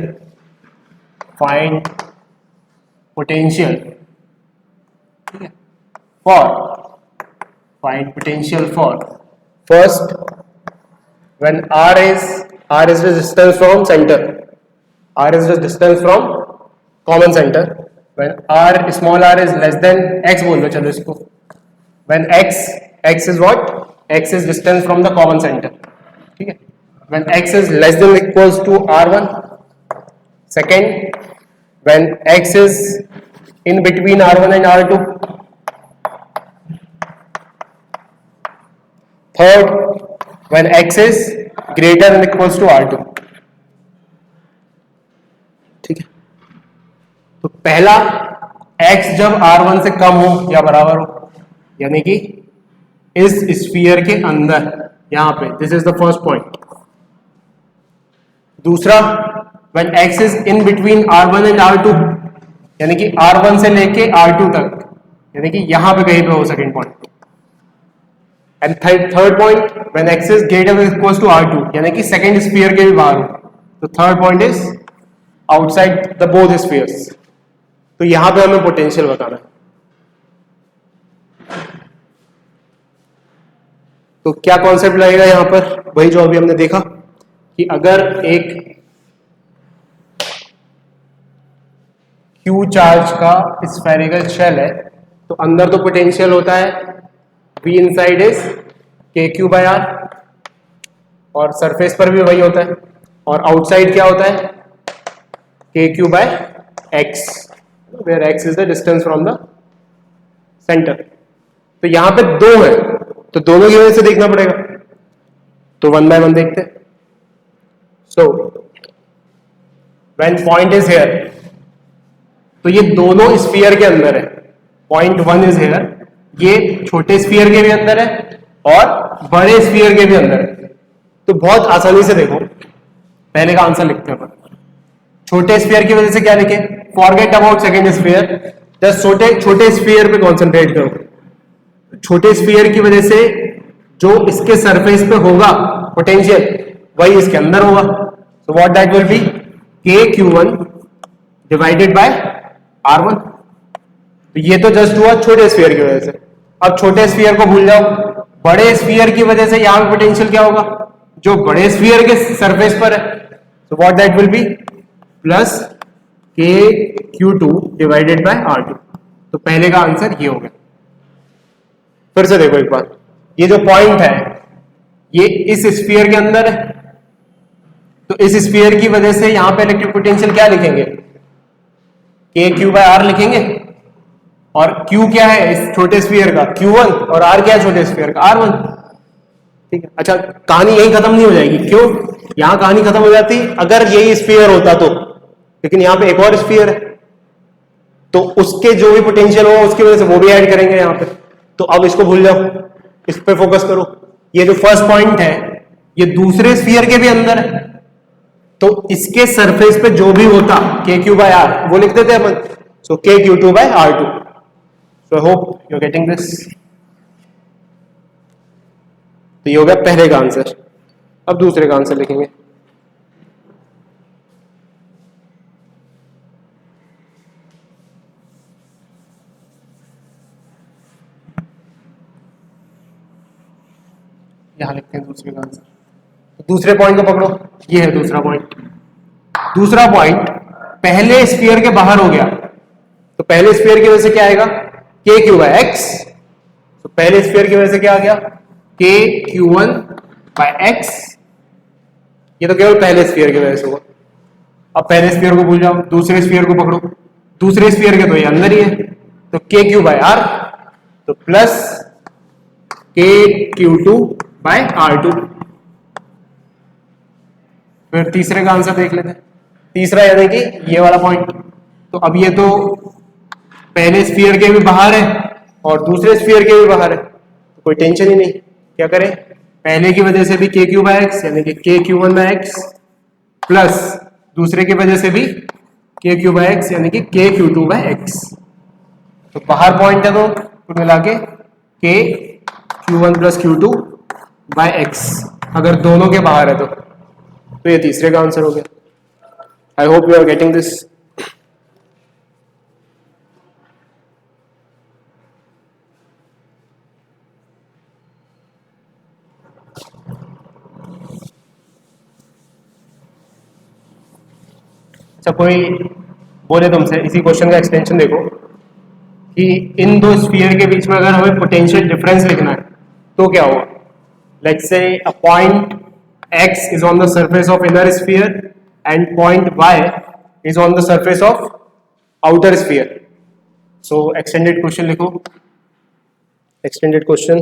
ठीक है, find potential for first when r is the distance from center, r is the distance from common center, when small r is less than x बोल लो चलो इसको, when x is what, x is distance from the common center, ठीक है, when x is less than or equals to r1, second when x is in between r1 and r2, third when x is greater than or equals to r2, ठीक है। तो पहला x जब r1 से कम हो या बराबर हो, यानी कि इस स्फीयर के अंदर, यहां पे this is the first point. दूसरा when x is in between r1 and r2, यानी कि r1 से लेके r2 तक, यानी कि यहां पे कहीं पे हो second point. And third point when x is greater than or equals to r2, यानी कि सेकंड स्फीयर के भी बाहर हो, तो third point is outside the both spheres. तो यहां पे हमें पोटेंशियल बताना है। तो क्या कॉन्सेप्ट लगेगा यहां पर, वही जो अभी हमने देखा कि अगर एक Q चार्ज का स्फेरिकल शेल है तो अंदर तो पोटेंशियल होता है V इनसाइड इज KQ/R, और सरफेस पर भी वही होता है, और आउटसाइड क्या होता है KQ/X, where X is the distance from the center। तो यहां पे दो है तो दोनों की वजह से देखना पड़ेगा, तो 1 by 1 देखते हैं। सो when point is here, तो ये दोनों स्फीयर के अंदर है, पॉइंट 1 इज here, ये छोटे स्फीयर के भी अंदर है और बड़े स्फीयर के भी अंदर है। तो बहुत आसानी से देखो, पहले का आंसर लिखते हैं। छोटे स्फीयर की वजह से क्या लिखे, forget about second sphere, just छोटे छोटे स्फीयर पे कॉन्सेंट्रेट करो। छोटे स्फीयर की वजह से जो इसके सरफेस पे होगा पोटेंशियल वही इसके अंदर होगा। So what that will B KQ1 divided by R1। तो ये तो जस्ट हुआ छोटे स्फीयर की वजह से। अब छोटे स्फीयर को भूल जाओ, बड़े स्फीयर की वजह से यहां पे पोटेंशियल क्या होगा, जो बड़े स्फीयर के सरफेस पर है। So what that will B plus KQ2 divided by R2। तो पहले का आंसर ये हो गया। फिर से देखो एक बार, ये जो पॉइंट है ये इस स्फीयर के अंदर है, तो इस स्फीयर की वजह से यहां पे इलेक्ट्रिक पोटेंशियल क्या लिखेंगे, KQ बाय R लिखेंगे। और Q क्या है इस छोटे स्फीयर का, Q1, और R क्या है छोटे स्फीयर का, R1। ठीक है, अच्छा कहानी यही खत्म नहीं हो जाएगी। क्यों? यहां कहानी खत्म हो जाती अगर यही स्फीयर होता तो, लेकिन यहां पे एक और स्फीयर है तो उसके जो भी पोटेंशियल होगा उसकी वजह से वो भी ऐड करेंगे यहां पे। तो अब इसको भूल जाओ, इस पे फोकस करो। ये जो फर्स्ट पॉइंट है ये दूसरे स्फीयर के भी अंदर है, तो इसके सरफेस पे जो भी होता KQ बाय R वो लिख देते हैं अपन। So KQ2 by R2। So I hope you are getting this. तो ये हो गया पहले का आंसर। अब दूसरे का आंसर लिखेंगे। यहां लिखते हैं दूसरे का आंसर। तो दूसरे पॉइंट को पकड़ो, ये है दूसरा पॉइंट। दूसरा पॉइंट पहले स्फीयर के बाहर हो गया, तो पहले स्फीयर की वजह से क्या आएगा, KQ बाय X। तो पहले स्फीयर की वजह से क्या आ गया, KQ1 बाय X। ये तो केवल पहले स्फीयर की वजह से हुआ। अब पहले स्फीयर को भूल जाओ, दूसरे स्फीयर को पकड़ो। दूसरे स्फीयर के तो ये अंदर ही है, तो KQ बाय R, तो प्लस KQ2 बाय R2। फिर तीसरे का आंसर देख लेते हैं। तीसरा यानी कि ये वाला पॉइंट। तो अब ये तो पहले स्फीयर के भी बाहर है और दूसरे स्फीयर के भी बाहर है, तो कोई टेंशन ही नहीं। क्या करें, पहले की वजह से भी KQ बाय X यानी कि KQ1 बाय X, प्लस दूसरे की वजह से भी KQ बाय X यानी कि KQ2 बाय X। तो बाहर पॉइंट है तो कुल मिला के KQ1 plus Q2 bye X, अगर दोनों के बाहर है तो ये तीसरे का आंसर हो गया। I hope you are getting this. अच्छा कोई बोले तुमसे इसी क्वेश्चन का एक्सटेंशन देखो कि इन दो स्फीयर के बीच में अगर हमें पोटेंशियल डिफरेंस लिखना है तो क्या होगा। Let's say a point X is on the surface of inner sphere and point Y is on the surface of outer sphere. So extended question लिखो, extended question।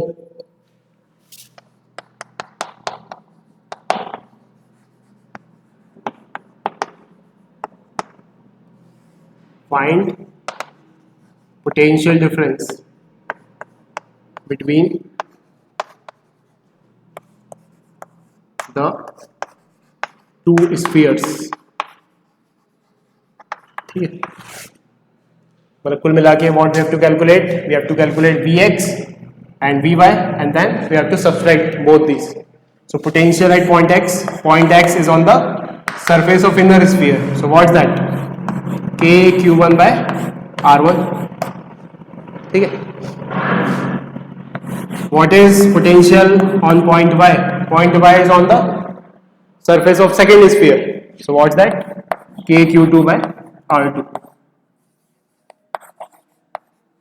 Find potential difference between the two spheres। ठीक है, मतलब कुल मिला के what we have to calculate, we have to calculate Vx and Vy and then we have to subtract both these. So potential at point X is on the surface of inner sphere. So what's that? KQ1 by R1। ठीक है, what is potential on point Y? Point Y is on the surface of second sphere. So what's that? KQ2 by R2।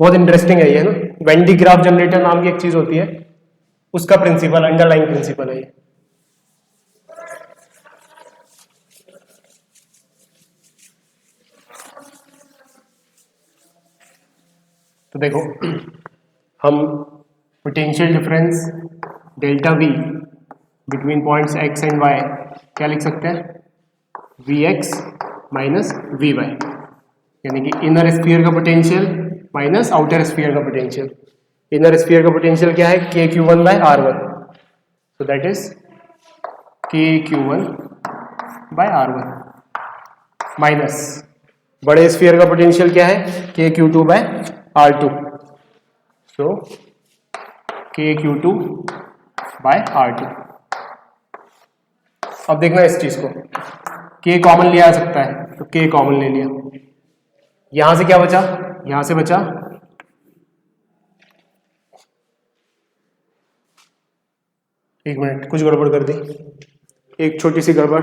बहुत interesting है ये ना, when de Graaff generator नाम की एक चीज होती है, उसका प्रिंसिपल, अंडरलाइन प्रिंसिपल है ये। तो देखो हम potential difference delta V between points X and Y क्या लिख सकते हैं, Vx माइनस Vy, यानी कि इनर स्फीयर का पोटेंशियल माइनस आउटर स्फीयर का पोटेंशियल। इनर स्फीयर का पोटेंशियल क्या है, KQ1 by R1, so that is KQ1 by R1 minus बड़े स्फीयर का पोटेंशियल क्या है, KQ2/R2। सो KQ2/R2। अब देखना इस चीज को, K कॉमन लिया जा सकता है तो K कॉमन ले लिया। यहां से क्या बचा, यहां से बचा एक मिनट, कुछ गड़बड़ कर दी, एक छोटी सी गड़बड़,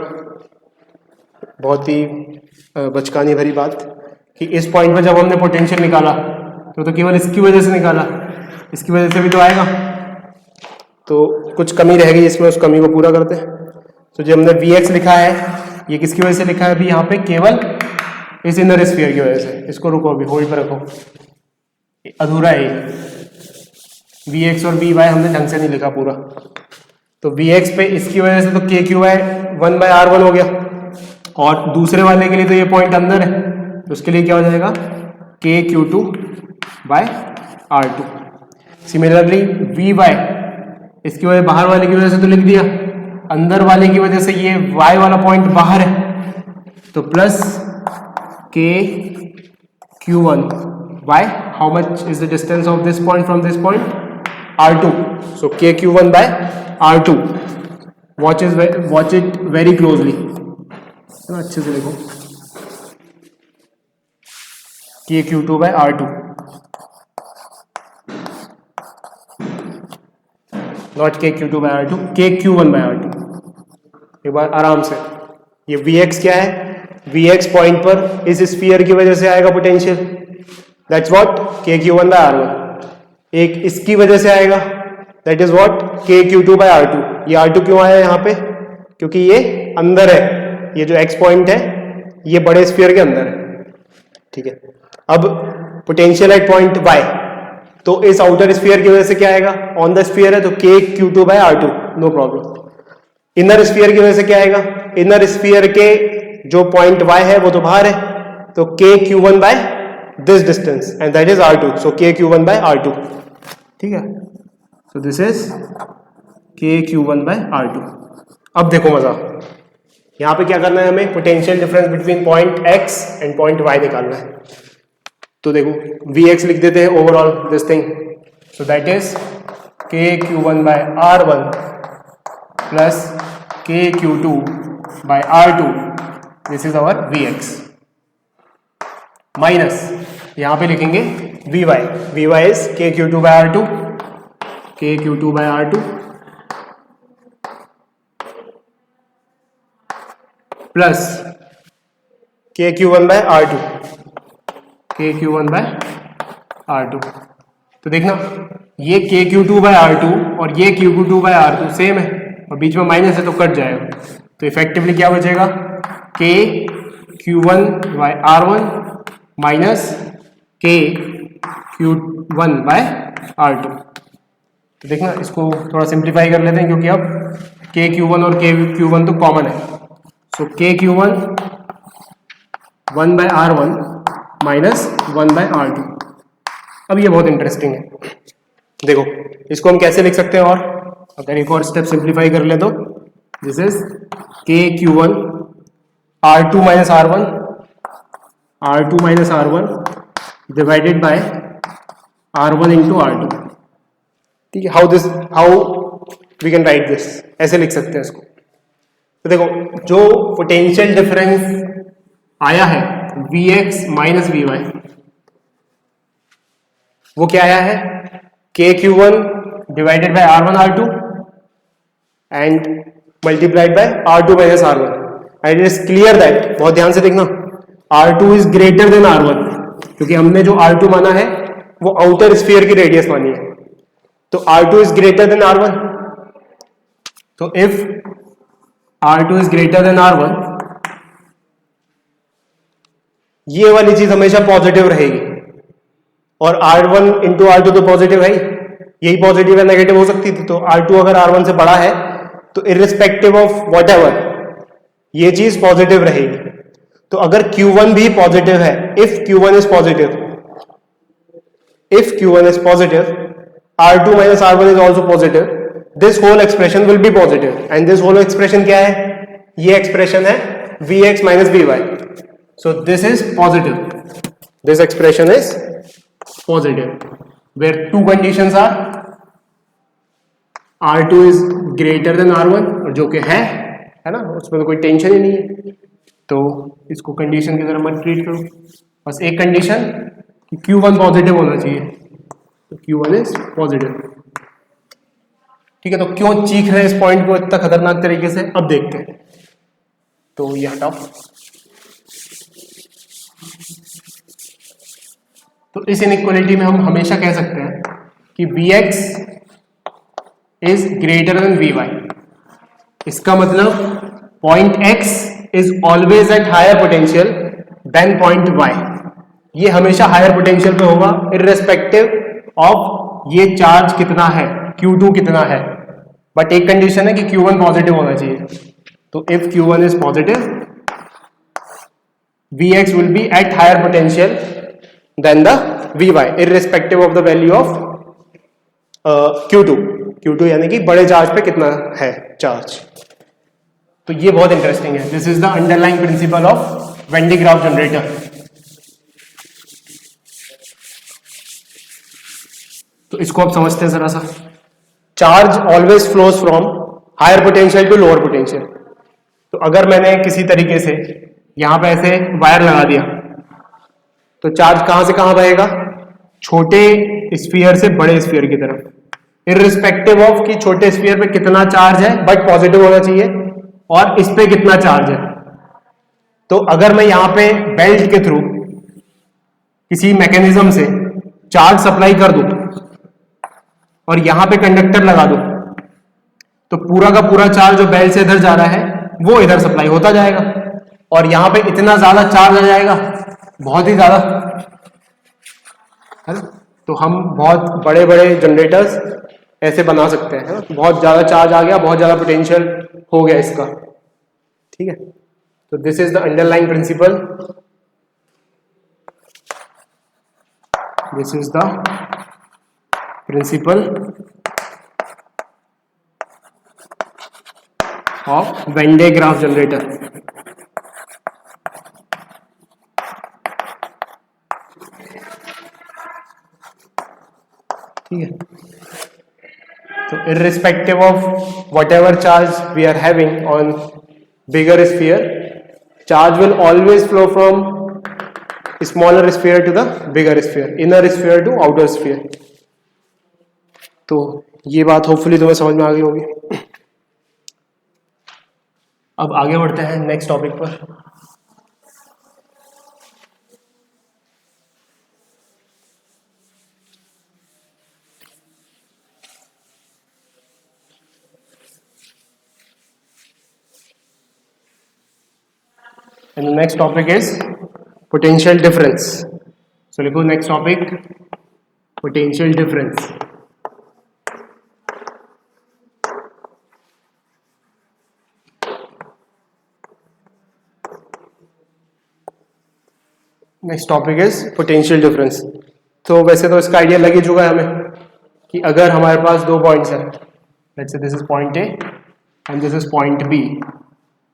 बहुत ही बचकानी भरी बात कि इस पॉइंट पर जब हमने पोटेंशियल निकाला तो केवल इसकी वजह से निकाला, इसकी वजह से भी तो आएगा, तो कुछ कमी रह गई इसमें, उस कमी को पूरा करते हैं। तो जो हमने Vx लिखा है ये किसकी वजह से लिखा है अभी यहाँ पे, केवल इस इनर स्फीयर की वजह से। इसको रुको, अभी होल्ड पर रखो, अधूरा है ये, Vx और Vy हमने ढंग से नहीं लिखा पूरा। तो Vx पे इसकी वजह से तो KQ1/R1 हो गया, और दूसरे वाले के लिए तो ये पॉइंट अंदर है तो उसके लिए क्या हो जाएगा, KQ2/R2। सिमिलरली Vy इसकी वजह बाहर वाले की वजह से तो लिख दिया, अंदर वाले की वजह से ये y वाला पॉइंट बाहर है तो plus KQ1 by how much is the distance of this point from this point, R2। so KQ1/R2, watch it very closely, अच्छे से देखो, KQ2/R2 नॉट KQ2/R2, KQ1/R2। एक बार आराम से, ये Vx क्या है, Vx पॉइंट पर इस स्फीयर की वजह से आएगा पोटेंशियल, दैट्स व्हाट KQ1/R1। एक इसकी वजह से आएगा, दैट इज व्हाट KQ2/R2। ये R2 क्यों आया यहाँ पे, क्योंकि ये अंदर है, ये जो x पॉइंट है ये बड़े स्फीयर के अंदर है, ठीक है। अब पोटेंशियल एट पॉइंट y, तो इस आउटर स्फीयर की वजह से क्या आएगा, ऑन द स्फीयर है तो KQ2/R2, no problem. Inner sphere की वजह से क्या आएगा, इनर स्फीयर के जो पॉइंट y है वो तो बाहर है, तो KQ1 by this distance and that is R2, so KQ1/R2, ठीक है। so this is KQ1/R2। अब देखो मजा, यहां पे क्या करना है हमें, potential difference between point x and point y निकालना है। तो देखो Vx लिख देते हैं overall this thing, so that is KQ1/R1 plus KQ2/R2, this is our Vx, minus यहां पे लिखेंगे Vy is KQ2/R2 plus KQ1/R2 तो देखना ये KQ2/R2 और ये KQ2/R2 सेम है और बीच में माइनस है तो कट जाएगा, तो इफेक्टिवली क्या बचेगा, KQ1/R1 माइनस KQ1/R2। तो देखना इसको थोड़ा सिंप्लीफाई कर लेते हैं, क्योंकि अब KQ1 और KQ1 तो कॉमन है, सो KQ1/R1 माइनस 1/R2। अब ये बहुत इंटरेस्टिंग है, देखो इसको हम कैसे लिख सकते हैं, और अगर एक और स्टेप सिंप्लीफाई कर ले तो this is KQ1/R2 minus R1 divided by R1 into R2, ठीक है। How we can write this, ऐसे लिख सकते हैं इसको। तो देखो जो पोटेंशियल डिफरेंस आया है Vx माइनस Vy, वो क्या आया है, KQ1 divided by R1 R2 and multiplied by R2 minus R1, and it is clear that, बहुत ध्यान से देखना, R2 is greater then R1, क्योंकि हमने जो R2 माना है वो आउटर स्फीयर की रेडियस मानी है, तो R2 is greater then R1। तो if R2 is greater then R1, ये वाली चीज हमेशा पॉजिटिव रहेगी, और R1 इंटू R2 तो पॉजिटिव है ही, यही पॉजिटिव या नेगेटिव हो सकती थी, तो R2 अगर R1 से बड़ा है तो इररिस्पेक्टिव ऑफ व्हाटएवर ये चीज पॉजिटिव रहेगी। तो अगर Q1 भी पॉजिटिव है, if Q1 is positive, R2 minus R1 is also positive, this whole expression will be positive, and this whole expression क्या है, ये एक्सप्रेशन है Vx minus Vy, So this is positive. This expression is positive, where two conditions are R2 is greater than R1, और जो कि है ना, उसमें तो कोई टेंशन ही नहीं है, तो इसको कंडीशन की तरह मत ट्रीट करो. बस एक कंडीशन कि Q1 पॉजिटिव होना चाहिए, तो Q1 इज पॉजिटिव. ठीक है, तो क्यों चीख रहे हैं इस पॉइंट को इतना खतरनाक तरीके से, अब देखते हैं. तो ये हटाओ. तो इस इनइक्वालिटी में हम हमेशा कह सकते हैं कि Vx is greater than Vy. इसका मतलब point X is always at higher potential than point Y. ये हमेशा हायर पोटेंशियल पे होगा इररिस्पेक्टिव ऑफ ये चार्ज कितना है, Q2 कितना है. बट एक कंडीशन है कि Q1 पॉजिटिव होना चाहिए. तो if Q1 is positive, Vx will be at higher potential than the Vy irrespective of the value of Q2 यानी कि बड़े चार्ज पे कितना है चार्ज. तो ये बहुत इंटरेस्टिंग है. This is the underlying principle of Van de Graaff generator. तो इसको आप समझते हैं जरा सा. Charge always flows from higher potential to lower potential. तो अगर मैंने किसी तरीके से यहां पे ऐसे वायर लगा दिया, तो चार्ज कहां से कहां बहेगा, छोटे स्फीयर से बड़े स्फीयर की तरफ, इररिस्पेक्टिव ऑफ कि छोटे स्फीयर पे कितना चार्ज है, बट पॉजिटिव होना चाहिए, और इस पे कितना चार्ज है. तो अगर मैं यहां पे बेल्ट के थ्रू किसी मैकेनिज्म से चार्ज सप्लाई कर दूं और यहां पे कंडक्टर लगा दूं, तो पूरा का पूरा चार्ज जो बेल्ट से इधर जा रहा है वो इधर सप्लाई होता जाएगा, और यहां पे इतना ज्यादा चार्ज आ जाएगा, बहुत ही ज्यादा है ना. तो हम बहुत बड़े बड़े जनरेटर्स ऐसे बना सकते हैं, है ना. बहुत ज्यादा चार्ज आ गया, बहुत ज्यादा पोटेंशियल हो गया इसका. ठीक है, तो this is the underlying principle. This is the principle of Van de Graaff generator. ठीक है, so irrespective of whatever charge we are having on bigger sphere, charge will always flow from smaller sphere to the bigger sphere, inner sphere to outer sphere. तो ये बात hopefully तुम्हें समझ में आ गई होगी. अब आगे बढ़ते हैं नेक्स्ट टॉपिक पर. And the next topic is potential difference. So लिखो next topic, potential difference. Next topic is potential difference. तो वैसे तो इसका आइडिया लग ही चुका है हमें कि अगर हमारे पास दो पॉइंट्स हैं, let's say this is point A and this is point B,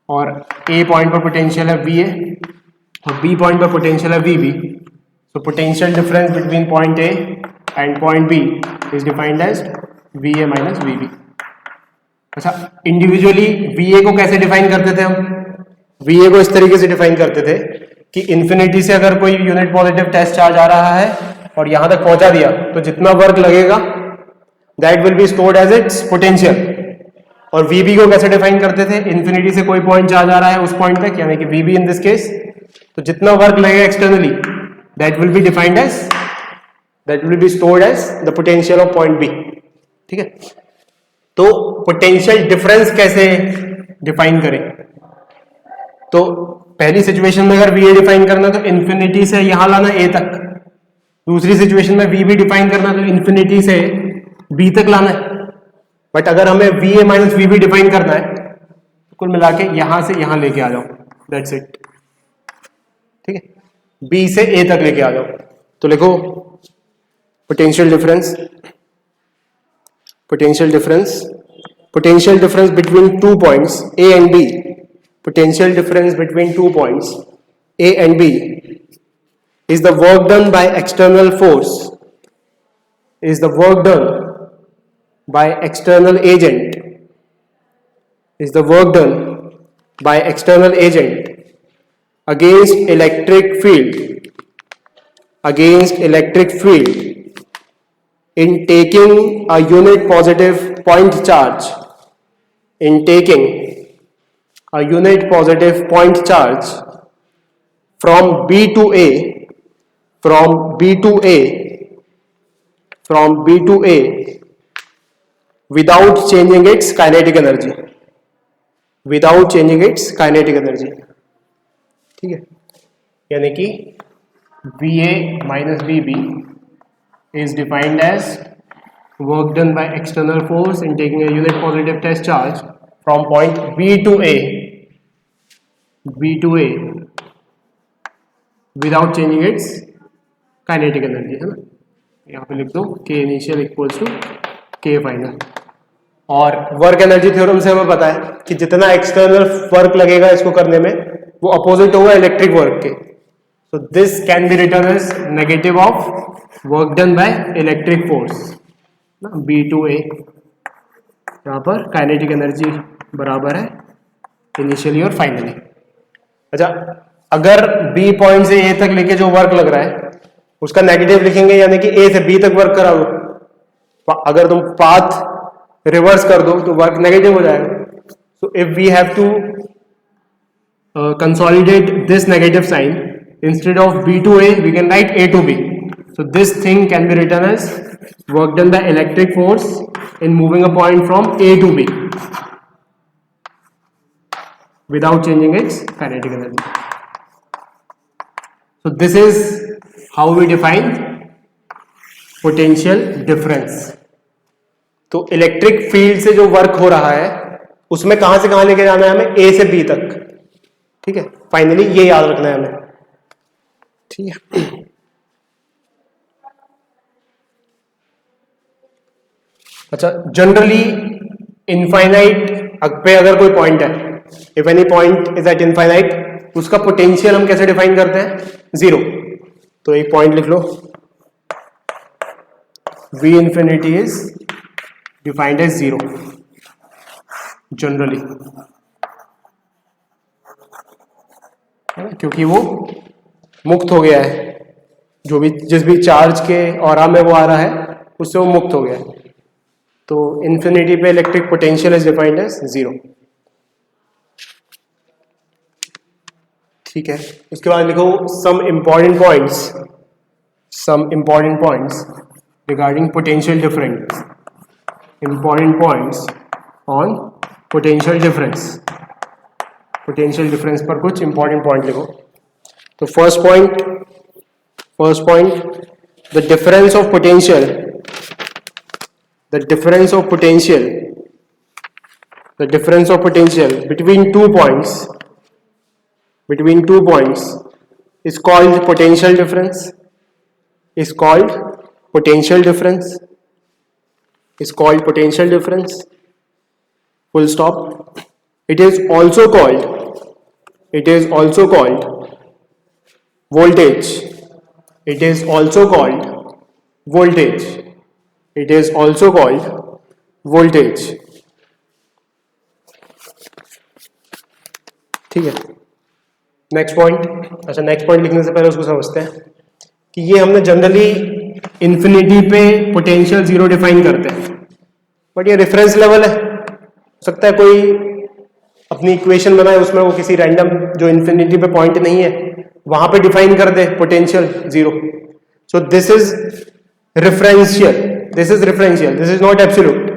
और A पॉइंट पर पोटेंशियल है VA और B पॉइंट पर पोटेंशियल है VB. So potential difference between point A and point B is defined as VA minus VB. अच्छा, individually VA को कैसे define करते थे हम? VA को इस तरीके से डिफाइन करते थे कि इन्फिनिटी से अगर कोई यूनिट पॉजिटिव टेस्ट चार्ज आ रहा है और यहां तक पहुंचा दिया, तो जितना वर्क लगेगा that will be stored as its potential. और VB को कैसे डिफाइन करते थे? इन्फिनिटी से कोई पॉइंट चार्ज आ रहा है उस पॉइंट तक, यानी कि VB इन दिस केस, तो जितना वर्क लगेगा externally that will be defined as, that will be stored as the potential of point B. ठीक है, तो पोटेंशियल डिफरेंस कैसे डिफाइन करें? तो पहली सिचुएशन में अगर VA डिफाइन करना तो इन्फिनिटी से यहां लाना A तक, दूसरी सिचुएशन में VB डिफाइन करना तो इन्फिनिटी से B तक लाना है. बट अगर हमें VA माइनस VB डिफाइन करना है तो कुल मिला के यहां से यहां लेके आ जाओ, दैट्स इट. ठीक है, B से A तक लेके आ जाओ. तो लिखो potential difference, potential difference, potential difference between two points A and B, potential difference between 2 points A and B is the work done by external force, is the work done by external agent, is the work done by external agent against electric field, against electric field in taking a unit positive point charge, in taking a unit positive point charge from B to A, from B to A, from B to A without changing its kinetic energy, without changing its kinetic energy. ठीक है, यानी कि VA minus VB is defined as work done by external force in taking a unit positive test charge from point B to A, B to A without changing its kinetic energy, है ना. यहाँ पे लिख दो K initial equals to K final. और work energy theorem से हमें पता है कि जितना एक्सटर्नल वर्क लगेगा इसको करने में वो अपोजिट होगा इलेक्ट्रिक वर्क के. So this can be written as negative of work done by electric force, B to A. यहाँ पर काइनेटिक एनर्जी बराबर है इनिशियली और फाइनली. अच्छा, अगर B पॉइंट से A तक लेके जो वर्क लग रहा है उसका नेगेटिव लिखेंगे, यानी कि A से B तक वर्क करा दो. अगर तुम पाथ रिवर्स कर दो तो वर्क नेगेटिव हो जाएगा. So if we have to consolidate this negative sign, instead of B to A we can write A to B. So this thing can be written as work done by electric force in moving a point from A to B without changing its kinetic energy. So this is how we define potential difference. तो electric field से जो work हो रहा है उसमें कहां से कहां लेके जाना है हमें, A से B तक. ठीक है, फाइनली ये याद रखना है हमें. ठीक है, अच्छा, जनरली इनफाइनाइट पे अगर कोई पॉइंट है, if any point is eight infinite, उसका पोटेंशियल हम कैसे डिफाइन करते हैं, 0. तो एक पॉइंट लिख लो, V infinity is defined as 0 generally, क्योंकि वो मुक्त हो गया है, जो भी जिस भी चार्ज के ऑरा में वो आ रहा है उससे वो मुक्त हो गया है. तो इन्फिनिटी पे electric potential is defined as 0. ठीक है, उसके बाद लिखो some important points, some important points regarding potential difference, important points on potential difference. Potential difference पर कुछ इंपॉर्टेंट पॉइंट लिखो. तो first point, the difference of potential, the difference of potential, the difference of potential between two points is called potential difference, is called potential difference, is called potential difference, full stop. It is also called voltage, it is also called voltage, it is also called voltage. ठीक है, next point. अच्छा, next point लिखने से पहले उसको समझते हैं कि ये हमने जनरली इन्फिनिटी पे पोटेंशियल 0 डिफाइन करते हैं, बट ये रेफरेंस लेवल है. हो सकता है कोई अपनी इक्वेशन बनाए, उसमें वो किसी रैंडम जो इन्फिनिटी पे पॉइंट नहीं है वहां पे डिफाइन कर दे potential 0. So this is referential, this is not absolute.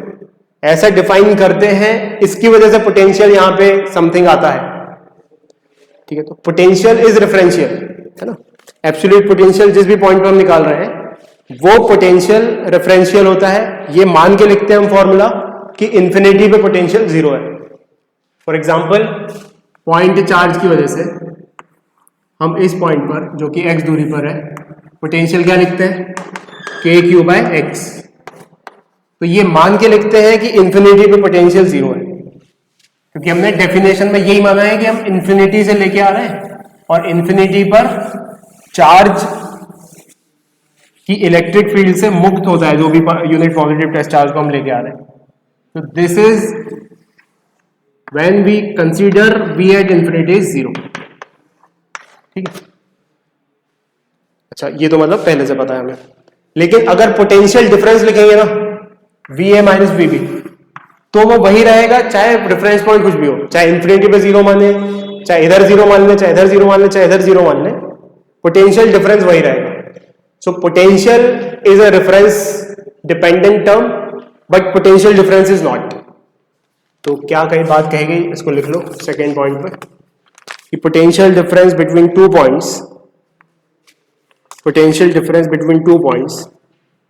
ऐसा डिफाइन करते हैं, इसकी वजह से पोटेंशियल यहां पे समथिंग आता है. ठीक है, तो पोटेंशियल इज रेफरेंशियल, है ना. एब्सोल्यूट पोटेंशियल जिस भी पॉइंट पर हम निकाल रहे हैं वो पोटेंशियल रेफरेंशियल होता है. ये मान के लिखते हैं हम फॉर्मूला कि इन्फिनिटी पे पोटेंशियल 0 है. फॉर एग्जाम्पल, पॉइंट चार्ज की वजह से हम इस पॉइंट पर जो कि x दूरी पर है पोटेंशियल क्या लिखते हैं, k/x. तो ये मान के लिखते हैं कि इन्फिनिटी पे पोटेंशियल 0 है, क्योंकि हमने डेफिनेशन में यही माना है कि हम इन्फिनिटी से लेके आ रहे हैं और इन्फिनिटी पर चार्ज की इलेक्ट्रिक फील्ड से मुक्त होता है, जो भी यूनिट पॉजिटिव टेस्ट चार्ज को हम लेके आ रहे हैं. तो this is when we consider v at infinity is 0. ठीक है. अच्छा, ये तो मतलब पहले से पता है हमें. लेकिन अगर पोटेंशियल डिफरेंस लिखेंगे ना, V A minus V B, तो वो वही रहेगा चाहे रेफरेंस पॉइंट कुछ भी हो, चाहे इन्फिनिटी पे 0 मान ले, चाहे इधर 0 मान ले, चाहे इधर 0 मान ले, चाहे इधर 0 मान ले, पोटेंशियल डिफरेंस वही रहेगा. So potential is a reference dependent term, but potential difference is not. तो क्या कहीं बात कही गई, इसको लिख लो सेकेंड पॉइंट पे, कि potential difference between two points, potential difference between 2 points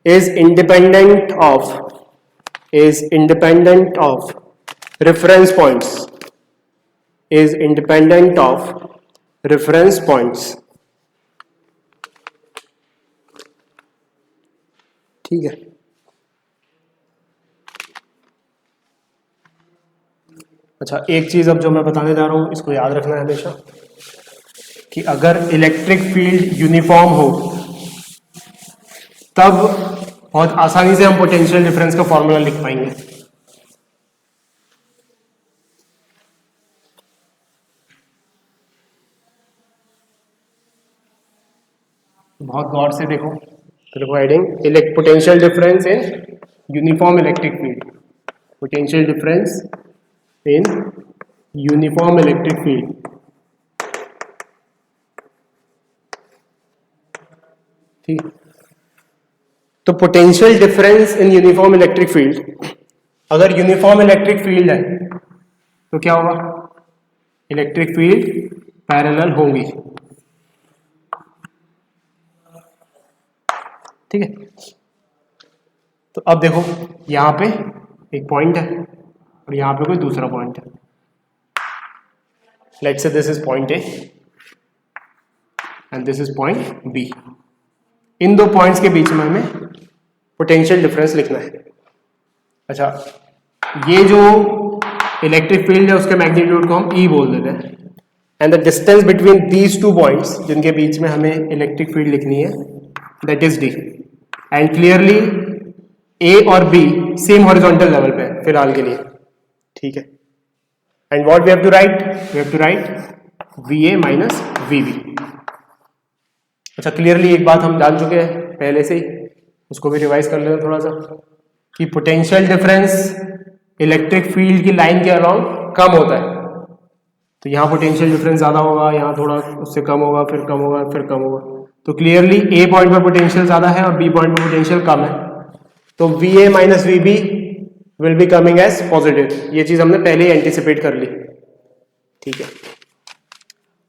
is independent of reference points, is independent of reference points. ठीक है. अच्छा, एक चीज अब जो मैं बताने जा रहा हूं, इसको याद रखना है हमेशा, कि अगर इलेक्ट्रिक फील्ड यूनिफॉर्म हो तब बहुत आसानी से हम पोटेंशियल डिफरेंस का फॉर्मूला लिख पाएंगे. बहुत गौर से देखो. Heading potential difference in uniform electric field, potential difference in uniform electric field. ठीक. तो potential difference in uniform electric field, अगर यूनिफॉर्म इलेक्ट्रिक फील्ड है तो क्या होगा, इलेक्ट्रिक फील्ड पैरेलल होंगी. ठीक है. तो अब देखो, यहां पे एक पॉइंट है और यहां पे कोई दूसरा पॉइंट है. Let's say this is point A and this is point B. इन दो पॉइंट्स के बीच में हमें पोटेंशियल डिफरेंस लिखना है. अच्छा, ये जो इलेक्ट्रिक फील्ड है उसके मैग्नीट्यूड को हम E बोल देते हैं, and the distance between these two points जिनके बीच में हमें इलेक्ट्रिक फील्ड लिखनी है, that is D. And clearly A और B सेम हॉरिजॉन्टल लेवल पे है फिलहाल के लिए. ठीक है. And what we have to write, we have to write VA minus VB. अच्छा, क्लियरली एक बात हम जान चुके हैं पहले से ही, उसको भी रिवाइज कर लेते थोड़ा सा, कि पोटेंशियल डिफरेंस इलेक्ट्रिक फील्ड की लाइन के अलॉन्ग कम होता है. तो यहाँ पोटेंशियल डिफरेंस ज्यादा होगा, यहाँ थोड़ा उससे कम होगा, फिर कम होगा, फिर कम होगा. तो क्लियरली A पॉइंट पर पोटेंशियल ज्यादा है और B पॉइंट पर पोटेंशियल कम है. तो VA minus VB will be coming as positive. ये चीज हमने पहले ही एंटिसिपेट कर ली. ठीक है.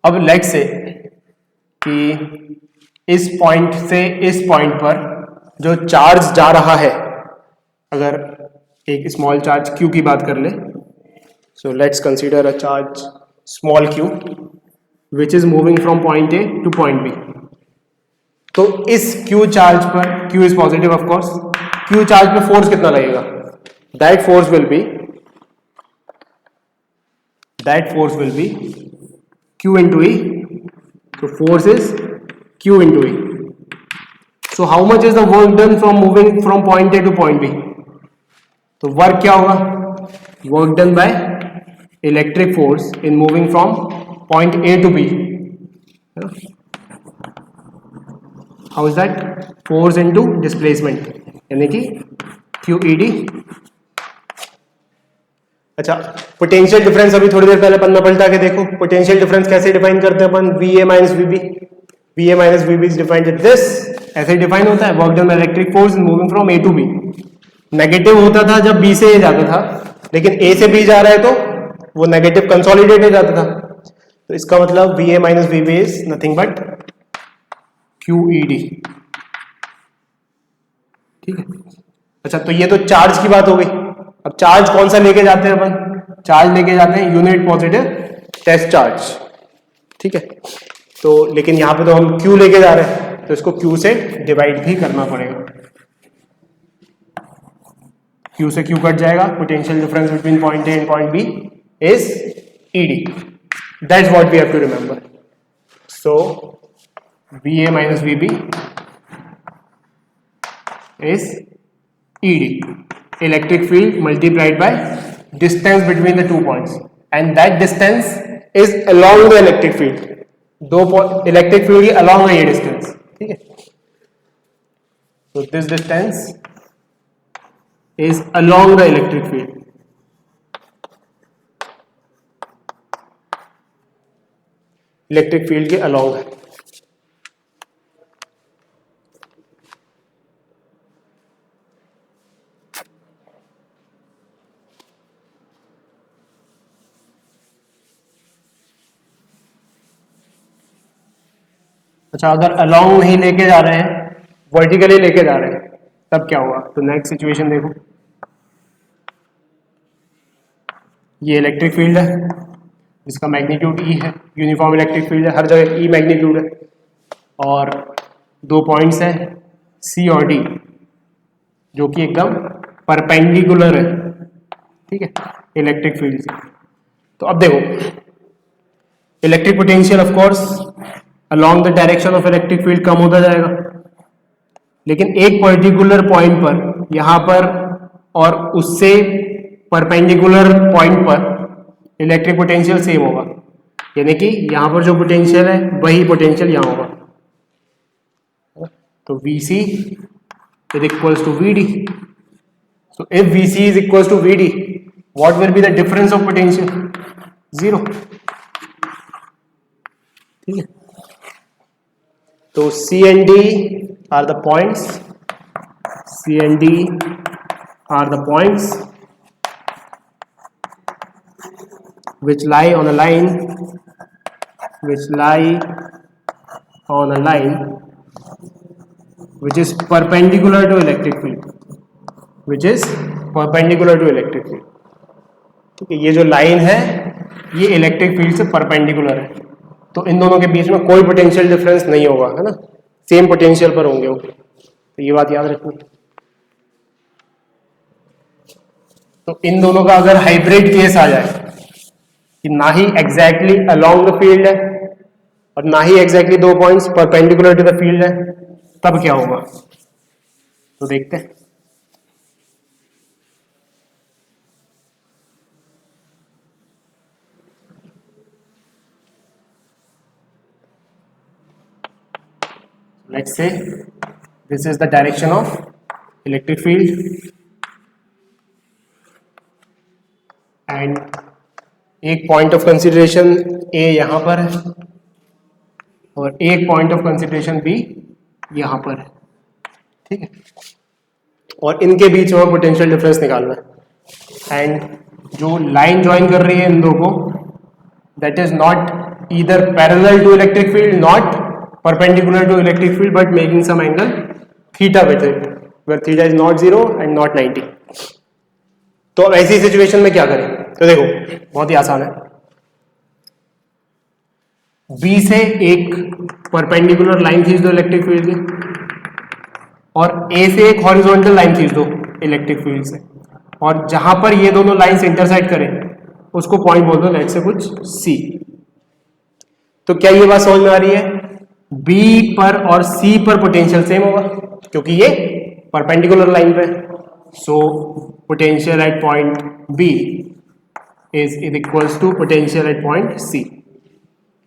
अब लेट्स से कि इस पॉइंट से इस पॉइंट पर जो चार्ज जा रहा है, अगर एक स्मॉल चार्ज Q की बात कर ले, so let's consider a charge small q which is moving from point A two point B. तो इस Q चार्ज पर, Q is positive of course, Q charge पे फोर्स कितना लगेगा, that force will be Q into E. So force is Q into E. So how much is the work done from moving from point A to point B? तो work क्या होगा, work done by electric force in moving from point A to B. How is that, force into displacement, यानी कि QED. अच्छा, potential difference अभी थोड़ी देर पहले पन्ना पलटा के देखो. पोटेंशियल डिफरेंस कैसे डिफाइन करते हैं अपन, VA minus VB. VA minus VB is defined with this. ऐसे डिफाइन होता है, work done by electric force moving from A to B. Negative होता था जब B से A जाता था, लेकिन A से B जा रहा है तो वो नेगेटिव कंसोलिडेट हो जाता था. तो इसका मतलब VA minus VB is nothing but QED. ठीक है. अच्छा, तो ये तो चार्ज की बात हो गई. अब चार्ज कौन सा लेके जाते हैं अपन, चार्ज लेके जाते हैं यूनिट पॉजिटिव टेस्ट चार्ज. ठीक है. तो लेकिन यहां पे तो हम Q लेके जा रहे हैं, तो इसको Q से डिवाइड भी करना पड़ेगा. Q से Q कट जाएगा. Potential difference between point A and point B is ED. That's what we have to remember. So VA minus VB is ED, electric field multiplied by distance between the 2 points, and that distance is along the electric field. दो electric field की along है ये distance, ठीक है. So this distance is along the electric field. Electric field के along है. अच्छा, अगर along नहीं लेके जा रहे हैं, वर्टिकली लेके जा रहे हैं, तब क्या होगा? तो नेक्स्ट सिचुएशन देखो. ये इलेक्ट्रिक फील्ड है जिसका मैग्नीट्यूड E है, यूनिफॉर्म इलेक्ट्रिक फील्ड है, हर जगह E मैग्नीट्यूड है, और दो पॉइंट्स हैं C और D जो कि एकदम परपेंडिकुलर है, ठीक है, इलेक्ट्रिक फील्ड से. तो अब देखो, electric potential of course along the direction of electric field कम होता जाएगा, लेकिन एक पर्टिकुलर पॉइंट पर, यहां पर और उससे परपेंडिकुलर पॉइंट पर इलेक्ट्रिक पोटेंशियल सेम होगा, यानी कि यहां पर जो पोटेंशियल है वही पोटेंशियल यहां होगा. तो VC is equals to VD. So if VC is equals to VD, what will be the difference of potential? 0. ठीक है. तो C and D are the points. C and D are the points which lie on a line, which lie on a line which is perpendicular to electric field, which is perpendicular to electric field. ठीक है, ये जो line है ये electric field से perpendicular है, तो इन दोनों के बीच में कोई पोटेंशियल डिफरेंस नहीं होगा, है ना, सेम पोटेंशियल पर होंगे वो. तो ये बात याद रखनी. तो इन दोनों का अगर हाइब्रिड केस आ जाए कि ना ही एग्जैक्टली अलोंग द फील्ड है और ना ही एग्जैक्टली दो points perpendicular to the field है, तब क्या होगा? तो देखते हैं. Let's say this is the direction of electric field and एक पॉइंट ऑफ कंसिडरेशन A यहां पर है और एक पॉइंट ऑफ कंसिडरेशन B यहां पर है, ठीक है, और इनके बीच में पोटेंशियल डिफरेंस निकालना है. एंड जो लाइन ज्वाइन कर रही है इन दो को, that is not either parallel to electric field, not perpendicular to electric field, but making some angle theta with it, where theta is not 0 and not 90. तो अब ऐसी सिचुएशन में क्या करें? तो देखो, बहुत ही आसान है. B से एक परपेंडिकुलर लाइन खींच दो इलेक्ट्रिक फील्ड की, और A से एक हॉरिजॉन्टल लाइन खींच दो इलेक्ट्रिक फील्ड से, और जहां पर ये दोनों लाइंस इंटरसेक्ट करें उसको पॉइंट बोल दो, लेट से कुछ C. तो क्या ये बात समझ में आ रही है? B पर और C पर पोटेंशियल सेम होगा क्योंकि ये परपेंडिकुलर लाइन पे. So potential at point B is equals to potential at point C.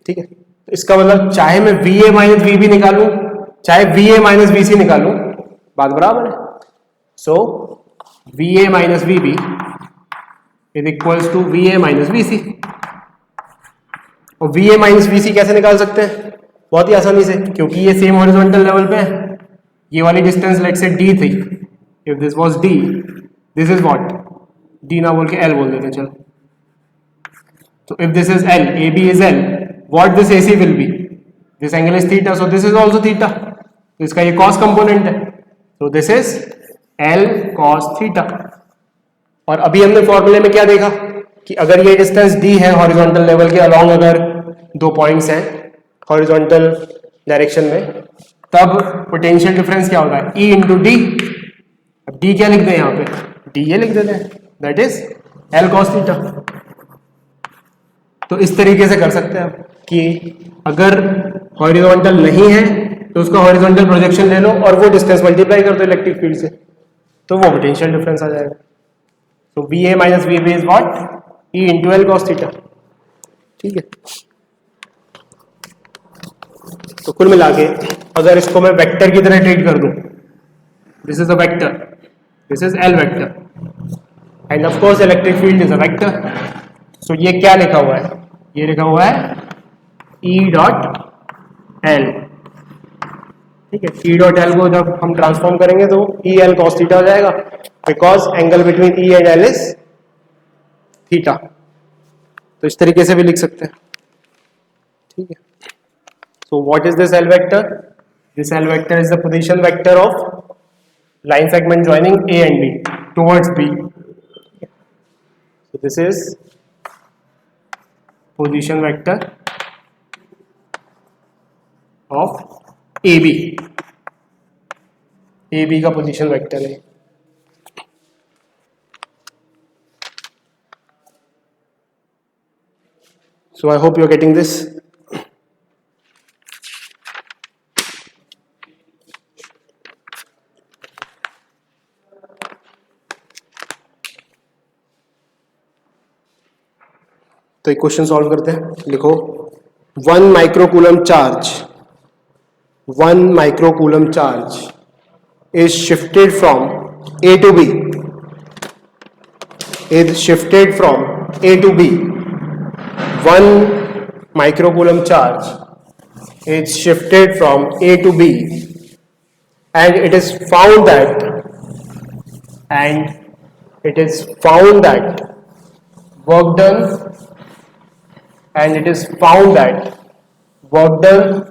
ठीक है, तो इसका मतलब चाहे मैं VA माइनस VB निकालूं, चाहे VA माइनस VC निकालूं, बात बराबर है. So VA minus VB is equals to VA minus VC. और VA माइनस VC कैसे निकाल सकते हैं? बहुत ही आसानी से, क्योंकि ये सेम हॉरिजॉन्टल लेवल पे है. ये वाली डिस्टेंस लेट से D थी, if this was D, this is what, D ना बोल के L बोल देते हैं. चलो, तो if this is L, AB is L, what this AC will be, this angle is theta, so this is also theta. तो इसका ये कॉस कंपोनेंट है, तो this is L cos theta. और अभी हमने फॉर्मूले में क्या देखा कि अगर ये डिस्टेंस D है हॉरिजॉन्टल लेवल के अलोंग, अगर दो पॉइंट्स हैं हॉरिजॉन्टल डायरेक्शन में, तब पोटेंशियल डिफरेंस क्या होगा? E into D. अब D क्या लिख दें यहाँ पे? D ये लिख देते हैं, that is L cos theta. तो इस तरीके से कर सकते हैं आप. कि अगर हॉरिजॉन्टल नहीं है तो उसका हॉरिजॉन्टल प्रोजेक्शन ले लो और वो डिस्टेंस मल्टीप्लाई कर दो इलेक्ट्रिक फील्ड से, तो वो पोटेंशियल डिफरेंस आ जाएगा। तो V A minus V B is what, E into L cos theta. ठीक है, तो कुल मिला के अगर इसको मैं वेक्टर की तरह ट्रीट कर दूं, this is a vector, this is L vector and of course electric field is a vector. So ये क्या लिखा हुआ है, ये लिखा हुआ है ई डॉट एल। ठीक है, ई डॉट एल को जब हम ट्रांसफॉर्म करेंगे तो ई एल कॉस थीटा हो जाएगा, because angle between E and L is theta. तो इस तरीके से भी लिख सकते हैं। ठीक है, so what is this L vector? This L vector is the position vector of line segment joining A and B towards B. So this is position vector of AB. AB का position vector है। So I hope you are getting this. तो एक question solve करते हैं। लिखो 1 microcoulomb charge, 1 microcoulomb charge is shifted from A to B, is shifted from A to B. 1 microcoulomb charge is shifted from A to B, and it is found that work done, and it is found that work done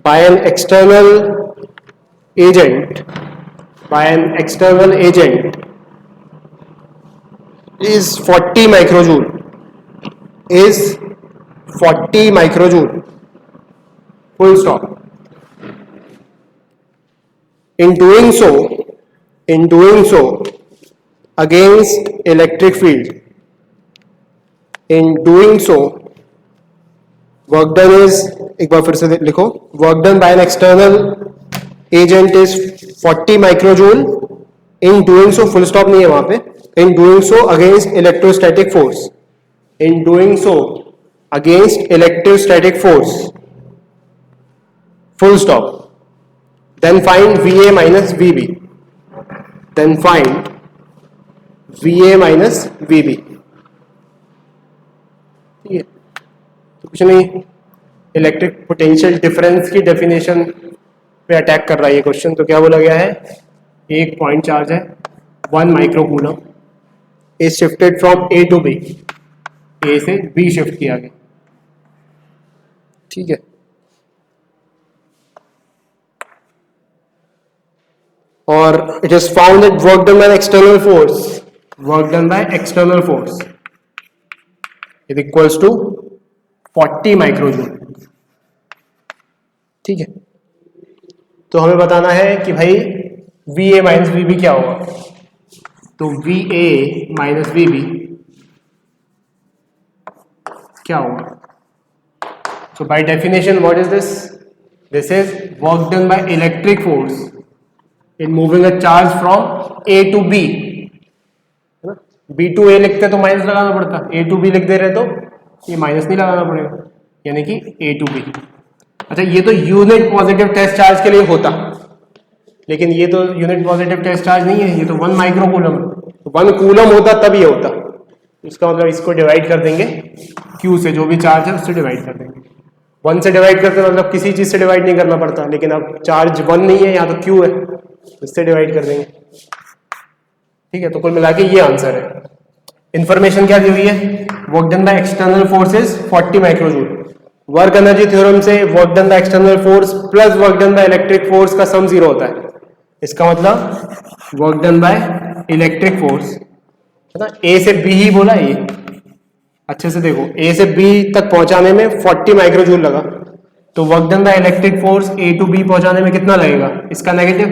by an external agent is 40 microjoule, full stop. In doing so against electric field, in doing so work done is, एक बार फिर से लिखो, work done by an external agent is 40 microjoule. in doing so, full stop नहीं है वहां पे, in doing so against electrostatic force, in doing so against electrostatic force, full stop. Then find VA minus VB, then find VA minus VB. ठीक है, तो कुछ नहीं, electric potential difference की डेफिनेशन पे अटैक कर रहा है ये क्वेश्चन। तो क्या बोला गया है, एक पॉइंट चार्ज है 1 microcoulomb, is shifted from A to B, A से बी शिफ्ट किया गया। ठीक है, और it is found that work done by external force is equals to 40 microjoule. ठीक है, तो हमें बताना है कि भाई VA माइनस VB क्या होगा। तो VA माइनस VB क्या होगा, so by definition what is this? This is work done by electric force in moving a charge from A to B, है ना। B to A लिखते तो माइनस लगाना पड़ता, A to B लिख दे रहे तो ये माइनस नहीं लगाना पड़ेगा, यानी कि A to B। अच्छा, ये तो यूनिट पॉजिटिव टेस्ट चार्ज के लिए होता, लेकिन ये तो यूनिट पॉजिटिव टेस्ट चार्ज नहीं है, ये तो 1 माइक्रोकूलम, 1 कूलम होता तब ये होता। इसका मतलब इसको डिवाइड कर देंगे Q से, जो भी चार्ज है उससे डिवाइड कर देंगे। 1 से डिवाइड करते मतलब किसी चीज से डिवाइड नहीं करना पड़ता, लेकिन अब चार्ज 1 नहीं है, यहाँ तो Q है, इससे डिवाइड कर देंगे। ठीक है, तो कुल मिला के ये आंसर है। इंफॉर्मेशन क्या दी हुई है, work done by external forces 40 microjoule. Work energy theorem से work done by external force plus work done by electric force का सम 0 होता है। इसका मतलब work done by electric force, है ना, ए से बी ही बोला ये, अच्छे से देखो, ए से बी तक पहुंचाने में 40 माइक्रोजूल लगा, तो work done by electric force A to B पहुंचाने में कितना लगेगा, इसका नेगेटिव,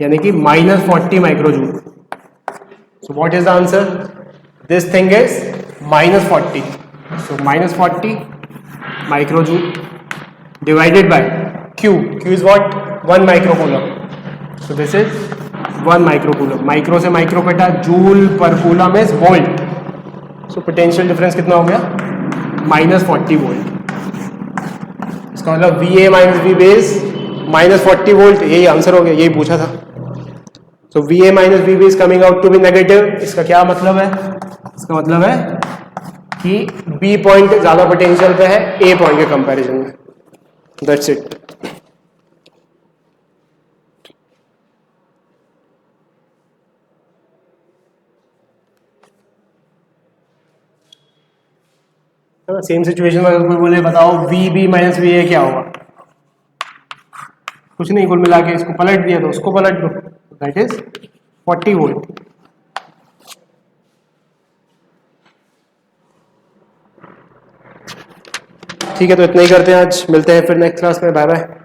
यानी कि minus 40 microjoule. So what is the answer, this thing is minus 40, So -40 microjoule divided by Q. Q is what? 1 microcoulomb. So this is 1 microcoulomb. Micro से micro कटा, joule पर coulomb is volt. So potential difference कितना हो गया? -40 volt. इसका मतलब VA minus V base -40 volt. यही answer हो गया, यही पूछा था. सो VA minus V base coming out to be negative. इसका क्या मतलब है? इसका मतलब है कि B पॉइंट ज्यादा पोटेंशियल पे है A पॉइंट के कंपैरिजन में. That's it. सेम सिचुएशन में अगर कोई बोले बताओ VB माइनस VA क्या होगा? कुछ नहीं, कुल मिला के इसको पलट दिया तो उसको पलट दो. That is 40 volt. ठीक है, तो इतना ही करते हैं आज. मिलते हैं फिर नेक्स्ट क्लास में. Bye bye.